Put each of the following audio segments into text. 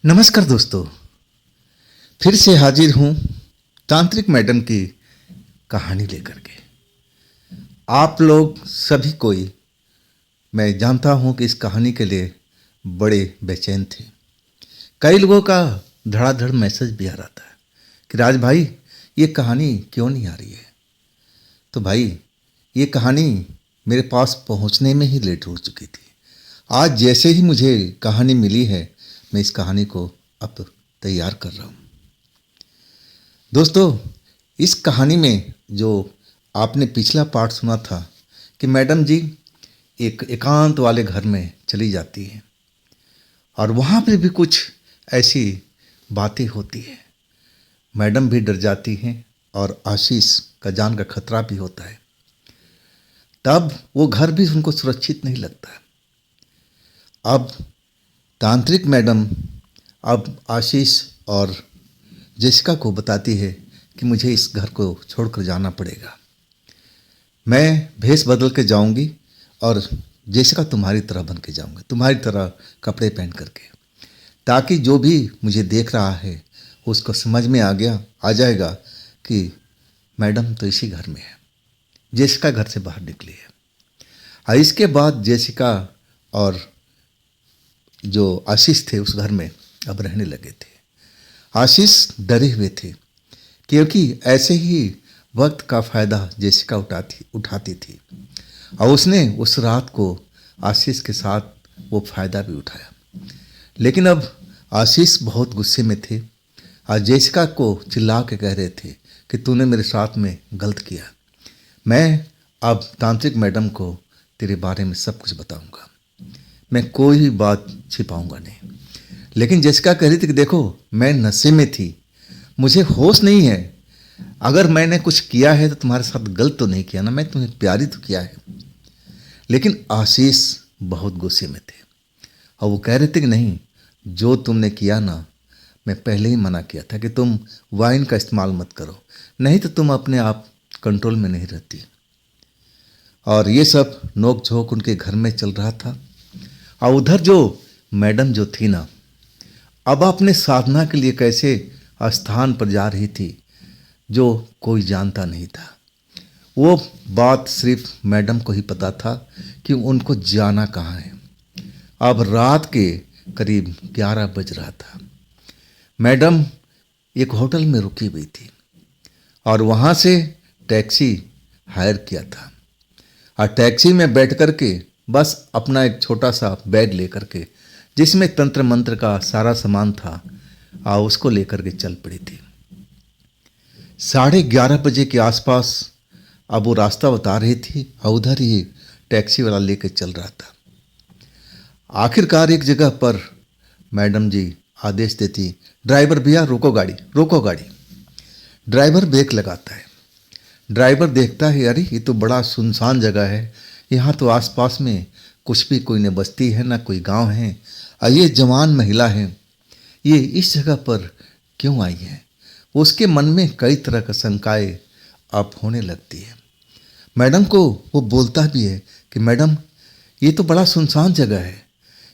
नमस्कार दोस्तों। फिर से हाजिर हूँ तांत्रिक मैडम की कहानी लेकर के। आप लोग सभी कोई, मैं जानता हूँ कि इस कहानी के लिए बड़े बेचैन थे। कई लोगों का धड़ाधड़ मैसेज भी आ रहा था कि राज भाई ये कहानी क्यों नहीं आ रही है। तो भाई ये कहानी मेरे पास पहुँचने में ही लेट हो चुकी थी। आज जैसे ही मुझे कहानी मिली है, मैं इस कहानी को अब तैयार कर रहा हूँ। दोस्तों, इस कहानी में जो आपने पिछला पार्ट सुना था कि मैडम जी एक एकांत वाले घर में चली जाती हैं और वहाँ पे भी कुछ ऐसी बातें होती हैं। मैडम भी डर जाती हैं और आशीष का जान का खतरा भी होता है। तब वो घर भी उनको सुरक्षित नहीं लगता। अब तांत्रिक मैडम अब आशीष और जेसिका को बताती है कि मुझे इस घर को छोड़कर जाना पड़ेगा। मैं भेष बदल के जाऊंगी और जेसिका तुम्हारी तरह बन के जाऊंगी, तुम्हारी तरह कपड़े पहन करके, ताकि जो भी मुझे देख रहा है उसको समझ में आ जाएगा कि मैडम तो इसी घर में है, जेसिका घर से बाहर निकली है। और इसके बाद जेसिका और जो आशीष थे उस घर में अब रहने लगे थे। आशीष डरे हुए थे क्योंकि ऐसे ही वक्त का फ़ायदा जेसिका उठाती थी और उसने उस रात को आशीष के साथ वो फ़ायदा भी उठाया। लेकिन अब आशीष बहुत गुस्से में थे और जेसिका को चिल्ला के कह रहे थे कि तूने मेरे साथ में गलत किया। मैं अब तांत्रिक मैडम को तेरे बारे में सब कुछ बताऊंगा, मैं कोई भी बात छिपाऊंगा नहीं। लेकिन जेसिका कह रही थी कि देखो, मैं नशे में थी, मुझे होश नहीं है। अगर मैंने कुछ किया है तो तुम्हारे साथ गलत तो नहीं किया ना, मैं तुम्हें प्यारी तो किया है। लेकिन आशीष बहुत गुस्से में थे और वो कह रहे थे कि नहीं, जो तुमने किया ना, मैं पहले ही मना किया था कि तुम वाइन का इस्तेमाल मत करो, नहीं तो तुम अपने आप कंट्रोल में नहीं रहती। और ये सब नोक झोंक उनके घर में चल रहा था। और उधर जो मैडम जो थी ना, अब अपने साधना के लिए कैसे स्थान पर जा रही थी जो कोई जानता नहीं था। वो बात सिर्फ मैडम को ही पता था कि उनको जाना कहाँ है। अब रात के करीब 11 बज रहा था। मैडम एक होटल में रुकी हुई थी और वहाँ से टैक्सी हायर किया था और टैक्सी में बैठ कर के बस अपना एक छोटा सा बैग लेकर के, जिसमें तंत्र मंत्र का सारा सामान था, उसको लेकर के चल पड़ी थी। 11:30 बजे के आसपास अब वो रास्ता बता रही थी और उधर ही टैक्सी वाला लेकर चल रहा था। आखिरकार एक जगह पर मैडम जी आदेश देती, ड्राइवर भैया रोको गाड़ी, रोको गाड़ी। ड्राइवर ब्रेक लगाता है। ड्राइवर देखता है, अरे ये तो बड़ा सुनसान जगह है, यहाँ तो आसपास में कुछ भी कोई न बस्ती है ना कोई गांव है, और ये जवान महिला है, ये इस जगह पर क्यों आई है। उसके मन में कई तरह का शंकाएं अब होने लगती है। मैडम को वो बोलता भी है कि मैडम ये तो बड़ा सुनसान जगह है,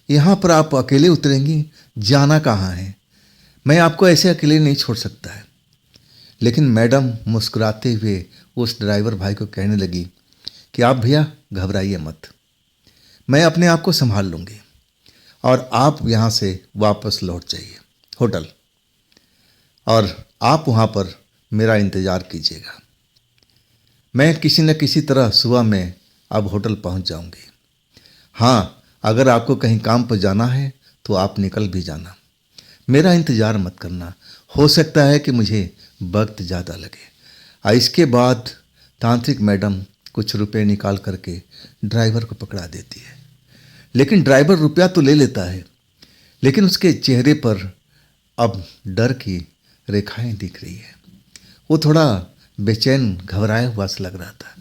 यहाँ पर आप अकेले उतरेंगी, जाना कहाँ है, मैं आपको ऐसे अकेले नहीं छोड़ सकता है। लेकिन मैडम मुस्कुराते हुए उस ड्राइवर भाई को कहने लगी कि आप भैया घबराइए मत, मैं अपने आप को संभाल लूँगी और आप यहाँ से वापस लौट जाइए होटल और आप वहाँ पर मेरा इंतज़ार कीजिएगा। मैं किसी न किसी तरह सुबह में अब होटल पहुँच जाऊँगी। हाँ, अगर आपको कहीं काम पर जाना है तो आप निकल भी जाना, मेरा इंतज़ार मत करना, हो सकता है कि मुझे वक्त ज़्यादा लगे। और इसके बाद तांत्रिक मैडम कुछ रुपए निकाल करके ड्राइवर को पकड़ा देती है। लेकिन ड्राइवर रुपया तो ले लेता है, लेकिन उसके चेहरे पर अब डर की रेखाएं दिख रही है। वो थोड़ा बेचैन घबराया हुआ सा लग रहा था।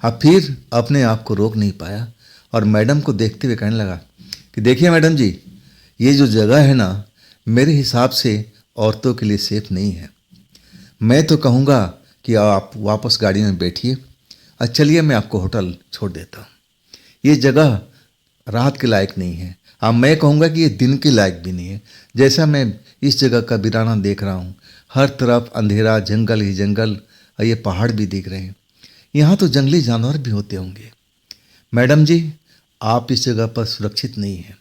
अब फिर अपने आप को रोक नहीं पाया और मैडम को देखते हुए कहने लगा कि देखिए मैडम जी, ये जो जगह है ना, मेरे हिसाब से औरतों के लिए सेफ नहीं है। मैं तो कहूँगा कि आप वापस गाड़ी में बैठिए और चलिए, मैं आपको होटल छोड़ देता हूँ। ये जगह राहत के लायक नहीं है, अब मैं कहूँगा कि ये दिन के लायक भी नहीं है। जैसा मैं इस जगह का वीराना देख रहा हूँ, हर तरफ अंधेरा, जंगल ही जंगल, और ये पहाड़ भी दिख रहे हैं। यहाँ तो जंगली जानवर भी होते होंगे। मैडम जी, आप इस जगह पर सुरक्षित नहीं हैं।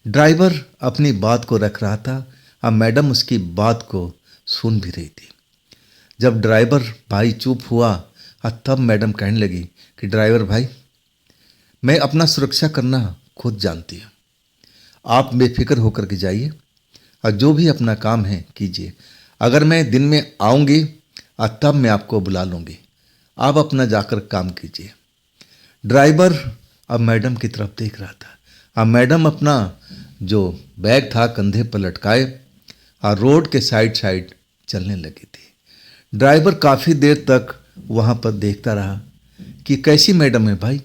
ड्राइवर अपनी बात को रख रहा था, अब मैडम उसकी बात को सुन भी रही थी। जब ड्राइवर भाई चुप हुआ, तब मैडम कहने लगी कि ड्राइवर भाई, मैं अपना सुरक्षा करना खुद जानती हूँ। आप बेफिक्र होकर के जाइए और जो भी अपना काम है कीजिए। अगर मैं दिन में आऊँगी तब मैं आपको बुला लूँगी। आप अपना जाकर काम कीजिए। ड्राइवर अब मैडम की तरफ देख रहा था। अब मैडम अपना जो बैग था कंधे पर लटकाए और रोड के साइड साइड चलने लगी थी। ड्राइवर काफ़ी देर तक वहाँ पर देखता रहा कि कैसी मैडम है भाई,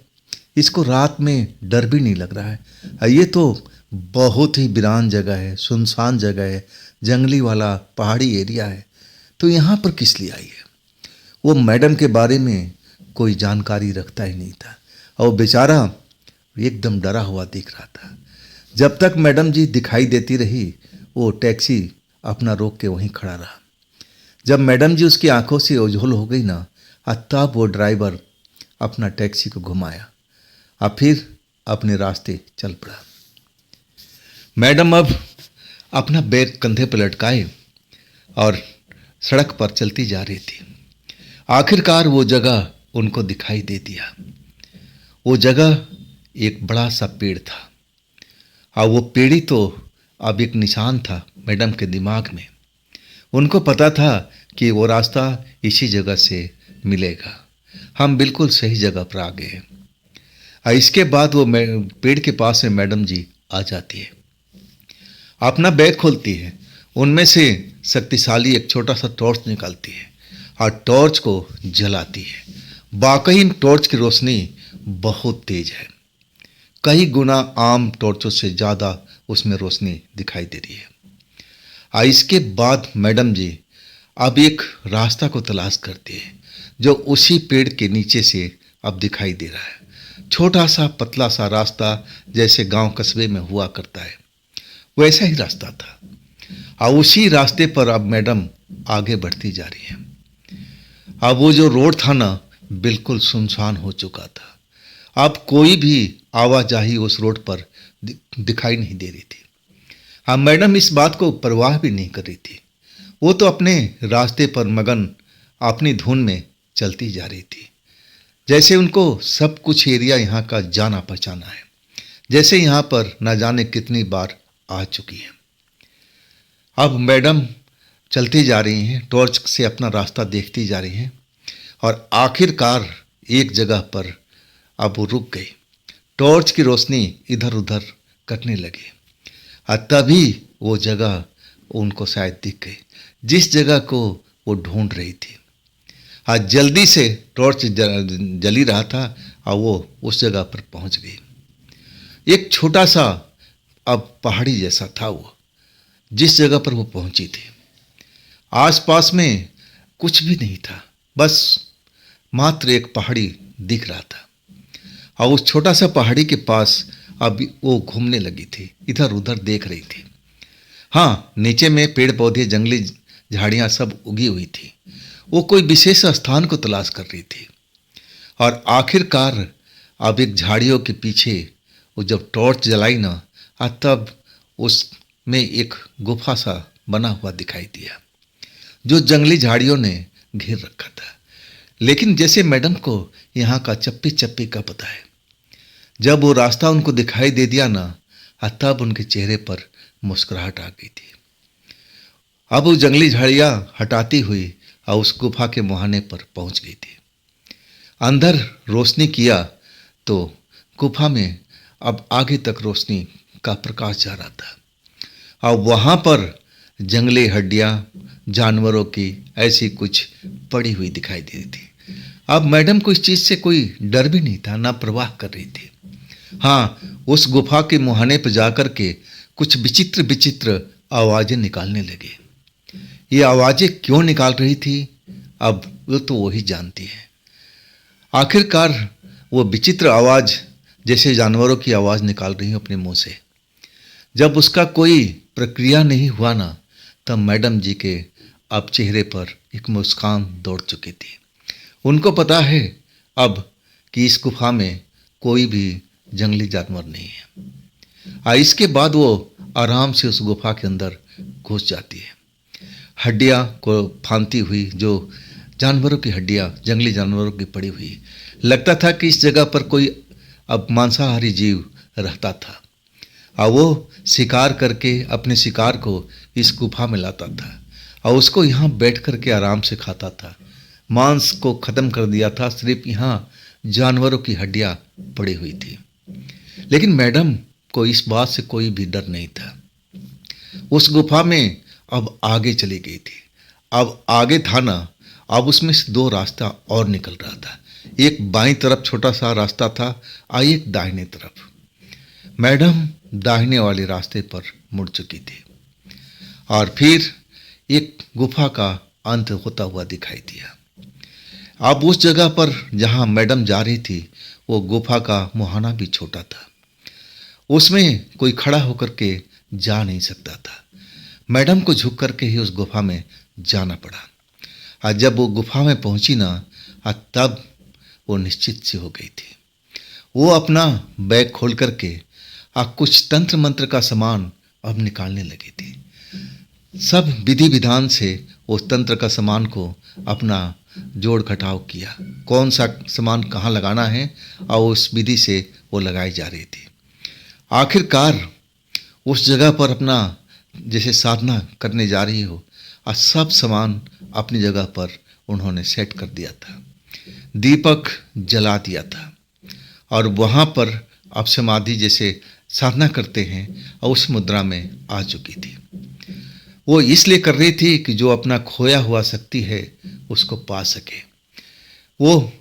इसको रात में डर भी नहीं लग रहा है। ये तो बहुत ही वीरान जगह है, सुनसान जगह है, जंगली वाला पहाड़ी एरिया है, तो यहाँ पर किस लिए आई है। वो मैडम के बारे में कोई जानकारी रखता ही नहीं था और बेचारा एकदम डरा हुआ दिख रहा था। जब तक मैडम जी दिखाई देती रही, वो टैक्सी अपना रोक के वहीं खड़ा रहा। जब मैडम जी उसकी आंखों से ओझल हो गई ना, तब वो ड्राइवर अपना टैक्सी को घुमाया और फिर अपने रास्ते चल पड़ा। मैडम अब अपना बैग कंधे पर लटकाए और सड़क पर चलती जा रही थी। आखिरकार वो जगह उनको दिखाई दे दिया। वो जगह एक बड़ा सा पेड़ था और वो पेड़ ही तो अब एक निशान था मैडम के दिमाग में। उनको पता था कि वो रास्ता इसी जगह से मिलेगा। हम बिल्कुल सही जगह पर आ गए हैं। और इसके बाद वो पेड़ के पास में मैडम जी आ जाती है, अपना बैग खोलती है, उनमें से शक्तिशाली एक छोटा सा टॉर्च निकालती है और टॉर्च को जलाती है। वाकई टॉर्च की रोशनी बहुत तेज है, कई गुना आम टॉर्चों से ज़्यादा उसमें रोशनी दिखाई दे रही है। और इसके बाद मैडम जी अब एक रास्ता को तलाश करती है जो उसी पेड़ के नीचे से अब दिखाई दे रहा है। छोटा सा पतला सा रास्ता जैसे गांव कस्बे में हुआ करता है, वैसा ही रास्ता था। और उसी रास्ते पर अब मैडम आगे बढ़ती जा रही है। अब वो जो रोड था ना, बिल्कुल सुनसान हो चुका था। अब कोई भी आवाजाही उस रोड पर दिखाई नहीं दे रही थी। अब मैडम इस बात को परवाह भी नहीं कर रही थी। वो तो अपने रास्ते पर मगन अपनी धुन में चलती जा रही थी। जैसे उनको सब कुछ एरिया यहाँ का जाना पहचाना है, जैसे यहाँ पर न जाने कितनी बार आ चुकी है। अब मैडम चलती जा रही हैं, टॉर्च से अपना रास्ता देखती जा रही हैं और आखिरकार एक जगह पर अब वो रुक गई। टॉर्च की रोशनी इधर उधर कटने लगी और तभी वो जगह उनको शायद दिख गई जिस जगह को वो ढूंढ रही थी। आज जल्दी से टॉर्च जली रहा था और वो उस जगह पर पहुंच गई। एक छोटा सा अब पहाड़ी जैसा था वो, जिस जगह पर वो पहुंची थी। आसपास में कुछ भी नहीं था, बस मात्र एक पहाड़ी दिख रहा था और उस छोटा सा पहाड़ी के पास अब वो घूमने लगी थी, इधर उधर देख रही थी। हाँ, नीचे में पेड़ पौधे, जंगली झाड़ियाँ सब उगी हुई थी। वो कोई विशेष स्थान को तलाश कर रही थी और आखिरकार अब एक झाड़ियों के पीछे वो जब टॉर्च जलाई ना, तब उसमें एक गुफा सा बना हुआ दिखाई दिया जो जंगली झाड़ियों ने घेर रखा था। लेकिन जैसे मैडम को यहाँ का चप्पे चप्पे का पता है, जब वो रास्ता उनको दिखाई दे दिया ना, तब उनके चेहरे पर मुस्कुराहट आ गई थी। अब वो जंगली झाड़ियाँ हटाती हुई और उस गुफा के मुहाने पर पहुंच गई थी। अंदर रोशनी किया तो गुफा में अब आगे तक रोशनी का प्रकाश जा रहा था और वहाँ पर जंगली हड्डियाँ जानवरों की ऐसी कुछ पड़ी हुई दिखाई दे रही थी। अब मैडम को इस चीज़ से कोई डर भी नहीं था, ना परवाह कर रही थी। हाँ, उस गुफा के मुहाने पर जाकर के कुछ विचित्र विचित्र आवाज़ें निकालने लगे। ये आवाज़ें क्यों निकाल रही थी, अब वो तो वही जानती है। आखिरकार वो विचित्र आवाज़ जैसे जानवरों की आवाज़ निकाल रही हो अपने मुंह से, जब उसका कोई प्रक्रिया नहीं हुआ ना, तब मैडम जी के अब चेहरे पर एक मुस्कान दौड़ चुकी थी। उनको पता है अब कि इस गुफा में कोई भी जंगली जानवर नहीं है। इसके बाद वो आराम से उस गुफा के अंदर घुस जाती है। हड्डियां को फांती हुई, जो जानवरों की हड्डियां जंगली जानवरों की पड़ी हुई, लगता था कि इस जगह पर कोई अब मांसाहारी जीव रहता था और वो शिकार करके अपने शिकार को इस गुफा में लाता था और उसको यहाँ बैठ कर के आराम से खाता था। मांस को ख़त्म कर दिया था, सिर्फ यहाँ जानवरों की हड्डियाँ पड़ी हुई थी। लेकिन मैडम को इस बात से कोई भी डर नहीं था। उस गुफा में अब आगे चली गई थी। अब आगे था ना, अब उसमें से दो रास्ता और निकल रहा था। एक बाईं तरफ छोटा सा रास्ता था और एक दाहिने तरफ। मैडम दाहिने वाले रास्ते पर मुड़ चुकी थी और फिर एक गुफा का अंत होता हुआ दिखाई दिया। अब उस जगह पर जहां मैडम जा रही थी, वो गुफा का मुहाना भी छोटा था। उसमें कोई खड़ा होकर के जा नहीं सकता था। मैडम को झुक करके ही उस गुफा में जाना पड़ा। और जब वो गुफा में पहुंची ना, तब वो निश्चित सी हो गई थी। वो अपना बैग खोल करके कुछ तंत्र मंत्र का सामान अब निकालने लगी थी। सब विधि विधान से उस तंत्र का सामान को अपना जोड़ घटाव किया, कौन सा सामान कहाँ लगाना है, और उस विधि से वो लगाई जा रही थी। आखिरकार उस जगह पर अपना जैसे साधना करने जा रही हो, और सब सामान अपनी जगह पर उन्होंने सेट कर दिया था। दीपक जला दिया था और वहाँ पर अब समाधि जैसे साधना करते हैं और उस मुद्रा में आ चुकी थी। वो इसलिए कर रही थी कि जो अपना खोया हुआ शक्ति है उसको पा सके। वो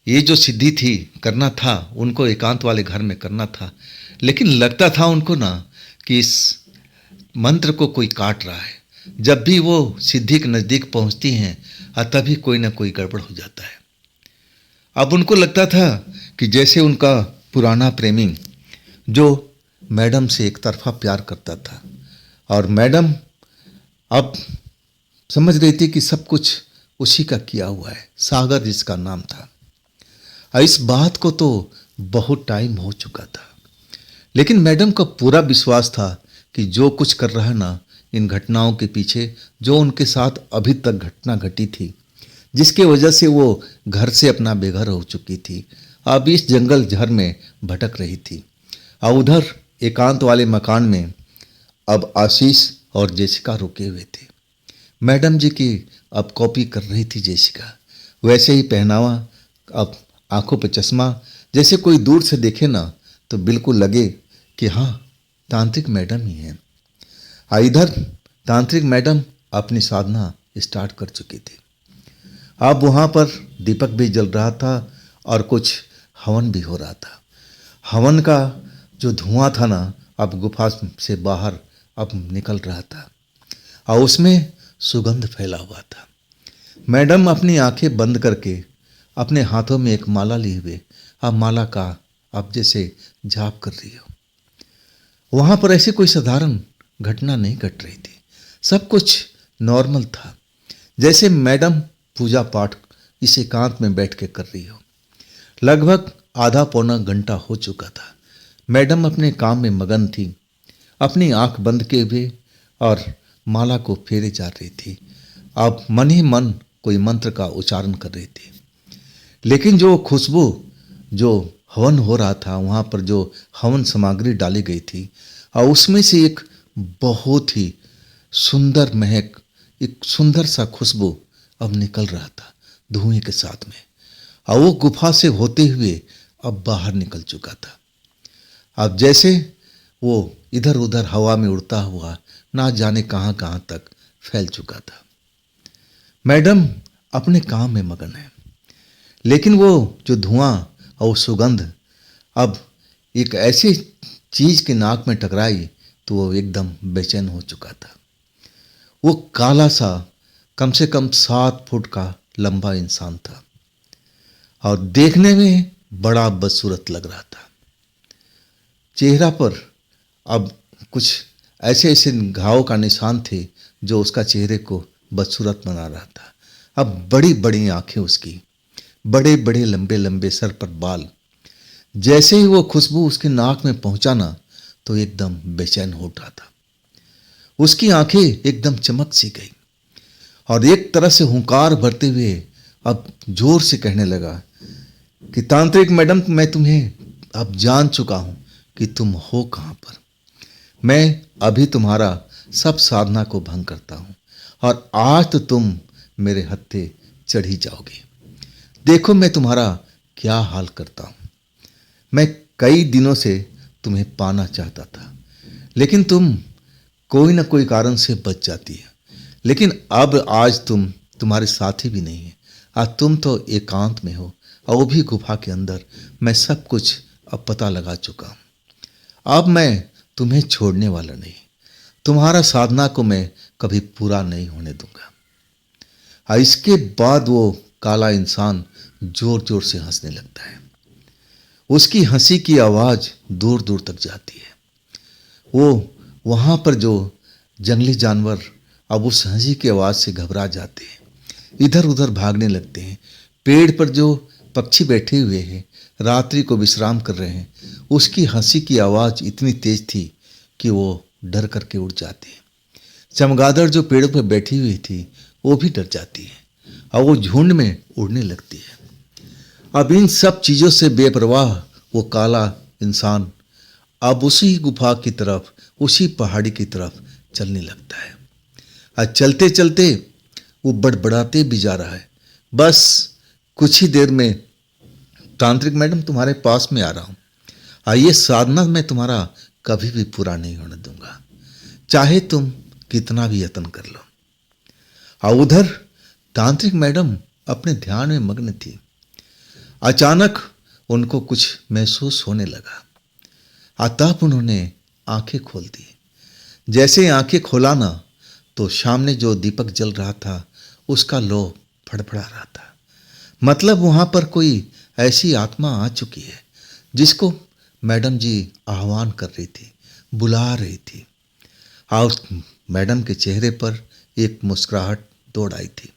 ये जो सिद्धि थी करना था, उनको एकांत वाले घर में करना था, लेकिन लगता था उनको ना कि इस मंत्र को कोई काट रहा है। जब भी वो सिद्धि के नज़दीक पहुंचती हैं तभी कोई ना कोई गड़बड़ हो जाता है। अब उनको लगता था कि जैसे उनका पुराना प्रेमी जो मैडम से एक तरफा प्यार करता था, और मैडम अब समझ रही थी कि सब कुछ उसी का किया हुआ है, सागर जिसका नाम था। इस बात को तो बहुत टाइम हो चुका था, लेकिन मैडम को पूरा विश्वास था कि जो कुछ कर रहा है ना, इन घटनाओं के पीछे जो उनके साथ अभी तक घटना घटी थी, जिसके वजह से वो घर से अपना बेघर हो चुकी थी, अब इस जंगल झर में भटक रही थी। और उधर एकांत वाले मकान में अब आशीष और जेसिका रुके हुए थे। मैडम जी की अब कॉपी कर रही थी जेसिका, वैसे ही पहनावा, अब आंखों पे चश्मा, जैसे कोई दूर से देखे ना तो बिल्कुल लगे कि हाँ, तांत्रिक मैडम ही है। इधर तांत्रिक मैडम अपनी साधना स्टार्ट कर चुकी थी। अब वहाँ पर दीपक भी जल रहा था और कुछ हवन भी हो रहा था। हवन का जो धुआं था ना, अब गुफा से बाहर अब निकल रहा था और उसमें सुगंध फैला हुआ था। मैडम अपनी आंखें बंद करके अपने हाथों में एक माला लिए हुए अब माला का अब जैसे जाप कर रही हो। वहाँ पर ऐसी कोई साधारण घटना नहीं घट रही थी, सब कुछ नॉर्मल था, जैसे मैडम पूजा पाठ इस एकांत में बैठ के कर रही हो। लगभग आधा पौना घंटा हो चुका था। मैडम अपने काम में मगन थी, अपनी आंख बंद किए हुए और माला को फेरे जा रही थी। अब मन ही मन कोई मंत्र का उच्चारण कर रही थी, लेकिन जो खुशबू जो हवन हो रहा था, वहाँ पर जो हवन सामग्री डाली गई थी, और उसमें से एक बहुत ही सुंदर महक, एक सुंदर सा खुशबू अब निकल रहा था धुएं के साथ में, और वो गुफा से होते हुए अब बाहर निकल चुका था। अब जैसे वो इधर उधर हवा में उड़ता हुआ ना जाने कहाँ कहाँ तक फैल चुका था। मैडम अपने काम में मगन है, लेकिन वो जो धुआं और सुगंध अब एक ऐसी चीज के नाक में टकराई तो वो एकदम बेचैन हो चुका था। वो काला सा कम से कम 7 फुट का लंबा इंसान था और देखने में बड़ा बदसूरत लग रहा था। चेहरा पर अब कुछ ऐसे ऐसे घाव का निशान थे जो उसका चेहरे को बदसूरत बना रहा था। अब बड़ी बड़ी आंखें उसकी, बड़े बड़े लंबे लंबे सर पर बाल। जैसे ही वो खुशबू उसके नाक में पहुंचा ना तो एकदम बेचैन हो उठा था। उसकी आंखें एकदम चमक सी गई और एक तरह से हुंकार भरते हुए अब जोर से कहने लगा कि तांत्रिक मैडम, मैं तुम्हें अब जान चुका हूं कि तुम हो कहां पर। मैं अभी तुम्हारा सब साधना को भंग करता हूं और आज तो तुम मेरे हत्थे चढ़ ही जाओगे। देखो मैं तुम्हारा क्या हाल करता हूं। मैं कई दिनों से तुम्हें पाना चाहता था, लेकिन तुम कोई ना कोई कारण से बच जाती है। लेकिन अब आज तुम्हारे साथी भी नहीं है। आज तुम तो एकांत में हो और वो भी गुफा के अंदर। मैं सब कुछ अब पता लगा चुका हूं। अब मैं तुम्हें छोड़ने वाला नहीं। तुम्हारा साधना को मैं कभी पूरा नहीं होने दूंगा। और इसके बाद वो काला इंसान जोर जोर से हंसने लगता है। उसकी हंसी की आवाज दूर दूर तक जाती है। वो वहां पर जो जंगली जानवर अब उस हंसी की आवाज से घबरा जाते हैं, इधर उधर भागने लगते हैं। पेड़ पर जो पक्षी बैठे हुए हैं, रात्रि को विश्राम कर रहे हैं, उसकी हंसी की आवाज इतनी तेज थी कि वो डर करके उड़ जाते हैं। चमगादड़ जो पेड़ों पर बैठी हुई थी वो भी डर जाती है और वो झुंड में उड़ने लगती है। अब इन सब चीजों से बेपरवाह वो काला इंसान अब उसी गुफा की तरफ, उसी पहाड़ी की तरफ चलने लगता है। और चलते चलते वो बड़बड़ाते भी जा रहा है, बस कुछ ही देर में तांत्रिक मैडम तुम्हारे पास में आ रहा हूं। और ये साधना मैं तुम्हारा कभी भी पूरा नहीं होने दूंगा, चाहे तुम कितना भी यत्न कर लो। और उधर तांत्रिक मैडम अपने ध्यान में मग्न थी। अचानक उनको कुछ महसूस होने लगा। तब उन्होंने आंखें खोल दी। जैसे आंखें खोला ना तो सामने जो दीपक जल रहा था उसका लो फड़फड़ा रहा था। मतलब वहां पर कोई ऐसी आत्मा आ चुकी है जिसको मैडम जी आह्वान कर रही थी, बुला रही थी। और मैडम के चेहरे पर एक मुस्कुराहट दौड़ आई थी।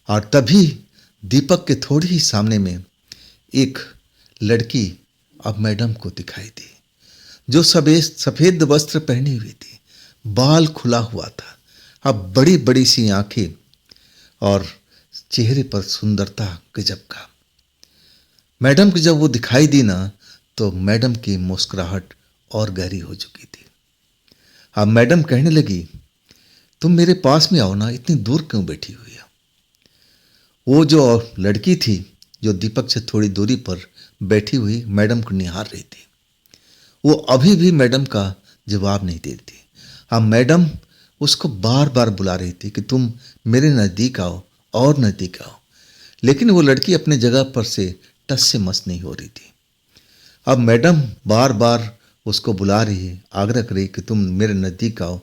और तभी दीपक के थोड़ी ही सामने में एक लड़की अब मैडम को दिखाई दी, जो सफेद वस्त्र पहनी हुई थी, बाल खुला हुआ था, अब बड़ी बड़ी सी आंखें और चेहरे पर सुंदरता गजब का। मैडम को जब वो दिखाई दी ना तो मैडम की मुस्कुराहट और गहरी हो चुकी थी। अब मैडम कहने लगी, तुम मेरे पास में आओ ना, इतनी दूर क्यों बैठी हुई है। वो जो लड़की थी जो दीपक से थोड़ी दूरी पर बैठी हुई मैडम को निहार रही थी, वो अभी भी मैडम का जवाब नहीं दे रही थी। अब मैडम उसको बार बार बुला रही थी कि तुम मेरे नज़दीक आओ और नज़दीक आओ, लेकिन वो लड़की अपने जगह पर से टस से मस नहीं हो रही थी। अब मैडम बार बार उसको बुला रही है, आग्रह कर रही कि तुम मेरे नज़दीक आओ,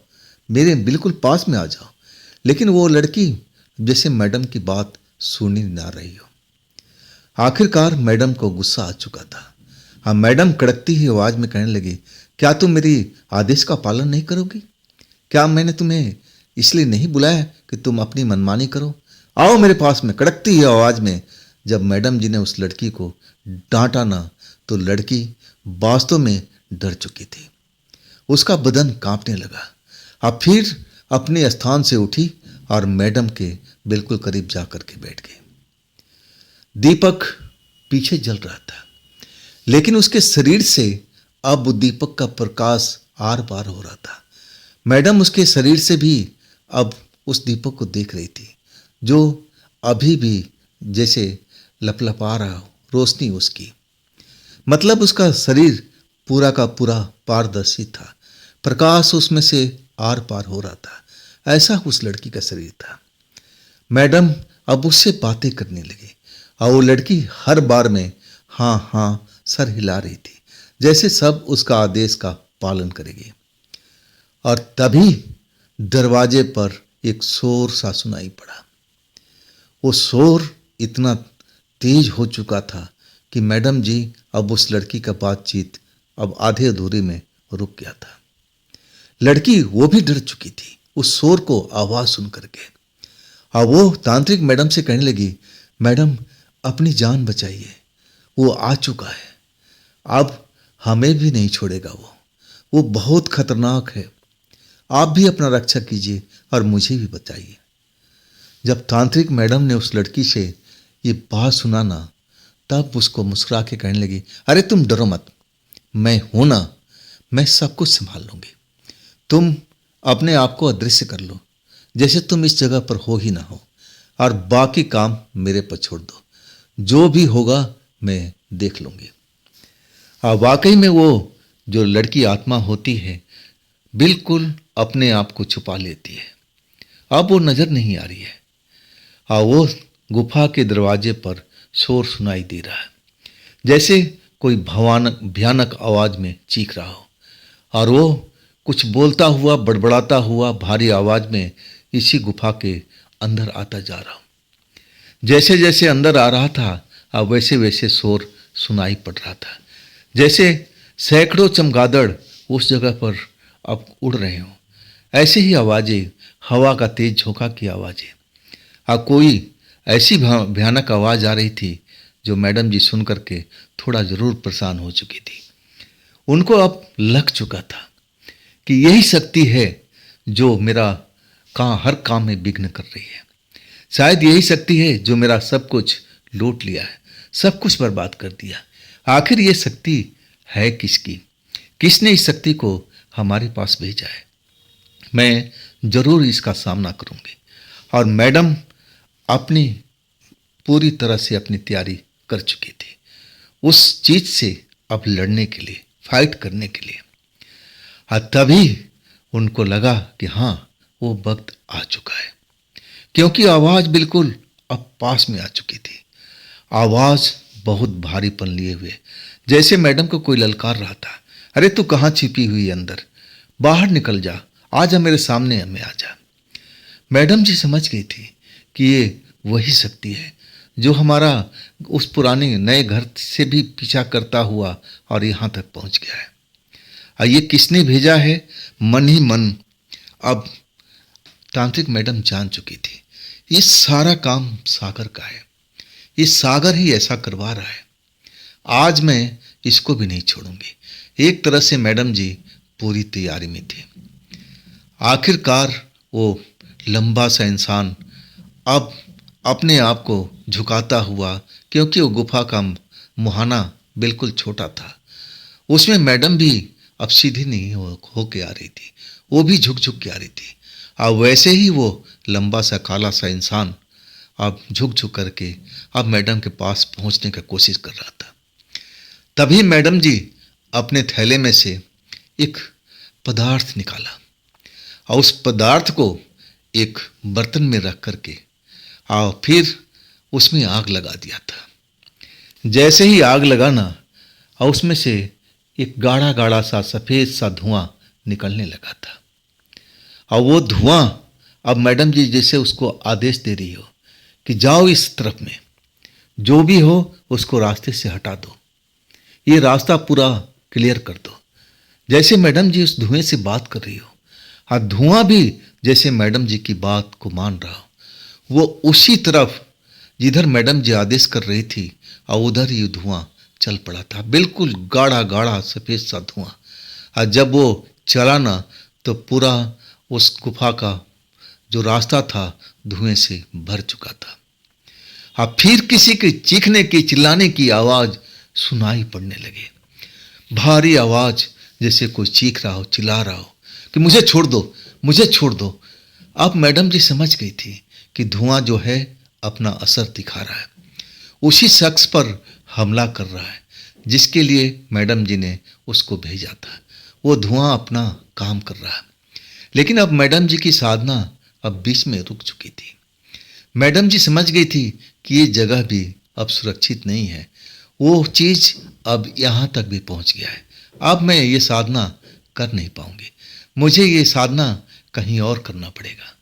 मेरे बिल्कुल पास में आ जाओ, लेकिन वो लड़की जैसे मैडम की बात सुन ही ना रही हो। आखिरकार मैडम को गुस्सा आ चुका था। हाँ, मैडम कड़कती हुई आवाज में कहने लगी, क्या तुम मेरी आदेश का पालन नहीं करोगी? क्या मैंने तुम्हें इसलिए नहीं बुलाया कि तुम अपनी मनमानी करो? आओ मेरे पास में। कड़कती हुई आवाज में जब मैडम जी ने उस लड़की को डांटा ना तो लड़की वास्तव में डर चुकी थी। उसका बदन कांपने लगा। अब फिर अपने स्थान से उठी और मैडम के बिल्कुल करीब जाकर के बैठ गई। दीपक पीछे जल रहा था, लेकिन उसके शरीर से अब दीपक का प्रकाश आर पार हो रहा था। मैडम उसके शरीर से भी अब उस दीपक को देख रही थी, जो अभी भी जैसे लपलपा रहा हो रोशनी उसकी। मतलब उसका शरीर पूरा का पूरा पारदर्शी था, प्रकाश उसमें से आर पार हो रहा था। ऐसा उस लड़की का शरीर था। मैडम अब उससे बातें करने लगी और वो लड़की हर बार में हाँ हाँ सर हिला रही थी, जैसे सब उसका आदेश का पालन करेगी। और तभी दरवाजे पर एक शोर सा सुनाई पड़ा। वो शोर इतना तेज हो चुका था कि मैडम जी अब उस लड़की का बातचीत अब आधे अधूरी में रुक गया था। लड़की वो भी डर चुकी थी उस शोर को आवाज सुन करके। और वो तांत्रिक मैडम से कहने लगी, मैडम अपनी जान बचाइए, वो आ चुका है, अब हमें भी नहीं छोड़ेगा, वो बहुत खतरनाक है, आप भी अपना रक्षा कीजिए और मुझे भी बचाइए। जब तांत्रिक मैडम ने उस लड़की से ये बात सुना ना, तब उसको मुस्कुरा के कहने लगी, अरे तुम डरो मत, मैं हूं ना, मैं सब कुछ संभाल लूंगी, तुम अपने आप को अदृश्य कर लो, जैसे तुम इस जगह पर हो ही ना हो, और बाकी काम मेरे पर छोड़ दो, जो भी होगा मैं देख लूंगी। और वाकई में वो जो लड़की आत्मा होती है बिल्कुल अपने आप को छुपा लेती है, अब वो नजर नहीं आ रही है। और वो गुफा के दरवाजे पर शोर सुनाई दे रहा है, जैसे कोई भयानक आवाज में चीख रहा हो, और वो कुछ बोलता हुआ बड़बड़ाता हुआ भारी आवाज में इसी गुफा के अंदर आता जा रहा हो। जैसे जैसे अंदर आ रहा था अब वैसे वैसे शोर सुनाई पड़ रहा था, जैसे सैकड़ों चमगादड़ उस जगह पर अब उड़ रहे हों। ऐसे ही आवाजें, हवा का तेज झोंका की आवाजें, और कोई ऐसी भयानक आवाज आ रही थी जो मैडम जी सुन करके थोड़ा जरूर परेशान हो चुकी थी। उनको अब लग चुका था कि यही शक्ति है जो मेरा हर काम में विघ्न कर रही है, शायद यही शक्ति है जो मेरा सब कुछ लूट लिया है, सब कुछ बर्बाद कर दिया। आखिर ये शक्ति है किसकी, किसने इस शक्ति को हमारे पास भेजा है? मैं जरूर इसका सामना करूंगी। और मैडम अपनी पूरी तरह से अपनी तैयारी कर चुकी थी उस चीज से अब लड़ने के लिए, फाइट करने के लिए। और तभी उनको लगा कि हाँ, वो वक्त आ चुका है, क्योंकि आवाज बिल्कुल अब पास में आ चुकी थी। आवाज बहुत भारीपन लिए हुए, जैसे मैडम को कोई ललकार रहा था, अरे तू कहाँ छिपी हुई है अंदर, बाहर निकल जा, आजा मेरे सामने में आजा। मैडम जी समझ गई थी कि ये वही शक्ति है जो हमारा उस पुराने नए घर से भी पीछा करता हुआ और यहाँ तक पहुँच गया है। और ये किसने भेजा है? मन ही मन अब तांत्रिक मैडम जान चुकी थी, ये सारा काम सागर का है, ये सागर ही ऐसा करवा रहा है, आज मैं इसको भी नहीं छोड़ूंगी। एक तरह से मैडम जी पूरी तैयारी में थी। आखिरकार वो लंबा सा इंसान अब अपने आप को झुकाता हुआ, क्योंकि वो गुफा का मुहाना बिल्कुल छोटा था, उसमें मैडम भी अब सीधी नहीं हो के आ रही थी, वो भी झुक झुक के आ रही थी। अब वैसे ही वो लंबा सा काला सा इंसान अब झुक झुक करके अब मैडम के पास पहुंचने की कोशिश कर रहा था। तभी मैडम जी अपने थैले में से एक पदार्थ निकाला और उस पदार्थ को एक बर्तन में रख करके और फिर उसमें आग लगा दिया था। जैसे ही आग लगाना और उसमें से एक गाढ़ा गाढ़ा सा सफ़ेद सा धुआं निकलने लगा था। और वो धुआं अब मैडम जी जैसे उसको आदेश दे रही हो कि जाओ इस तरफ में, जो भी हो उसको रास्ते से हटा दो, ये रास्ता पूरा क्लियर कर दो। जैसे मैडम जी उस धुएं से बात कर रही हो और धुआं भी जैसे मैडम जी की बात को मान रहा हो, वो उसी तरफ जिधर मैडम जी आदेश कर रही थी और उधर ही धुआं चल पड़ा था, बिल्कुल गाढ़ा गाढ़ा सफ़ेद सा धुआं। और जब वो चला ना तो पूरा उस गुफा का जो रास्ता था धुएं से भर चुका था। अब फिर किसी के चीखने की, चिल्लाने की आवाज सुनाई पड़ने लगी, भारी आवाज, जैसे कोई चीख रहा हो, चिल्ला रहा हो कि मुझे छोड़ दो, मुझे छोड़ दो। अब मैडम जी समझ गई थी कि धुआं जो है अपना असर दिखा रहा है, उसी शख्स पर हमला कर रहा है जिसके लिए मैडम जी ने उसको भेजा था। वो धुआं अपना काम कर रहा है, लेकिन अब मैडम जी की साधना अब बीच में रुक चुकी थी। मैडम जी समझ गई थी कि ये जगह भी अब सुरक्षित नहीं है, वो चीज़ अब यहाँ तक भी पहुँच गया है, अब मैं ये साधना कर नहीं पाऊंगी, मुझे ये साधना कहीं और करना पड़ेगा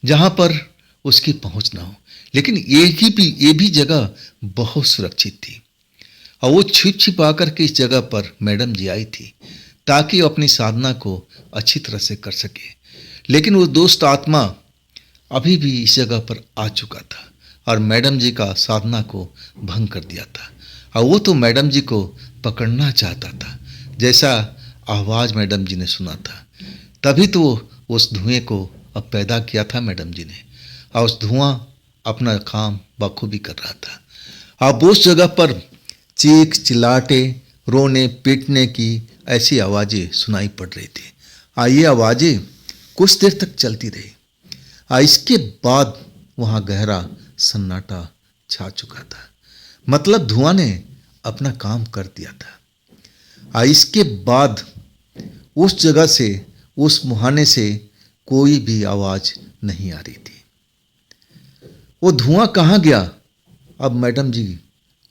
जहाँ पर उसकी पहुँच ना हो। लेकिन ये भी जगह बहुत सुरक्षित थी और वो छिप छिपा कर के इस जगह पर मैडम जी आई थी ताकि वो अपनी साधना को अच्छी तरह से कर सके। लेकिन वो दोस्त आत्मा अभी भी इस जगह पर आ चुका था और मैडम जी का साधना को भंग कर दिया था। और वो तो मैडम जी को पकड़ना चाहता था, जैसा आवाज़ मैडम जी ने सुना था। तभी तो उस धुएं को अब पैदा किया था मैडम जी ने, और उस धुआं अपना काम बखूबी कर रहा था। अब उस जगह पर चीख चिल्लाटे, रोने पीटने की ऐसी आवाज़ें सुनाई पड़ रही थी। ये आवाज़ें कुछ देर तक चलती रही। इसके बाद वहाँ गहरा सन्नाटा छा चुका था। मतलब धुआं ने अपना काम कर दिया था। इसके बाद उस जगह से, उस मुहाने से कोई भी आवाज़ नहीं आ रही थी। वो धुआं कहाँ गया, अब मैडम जी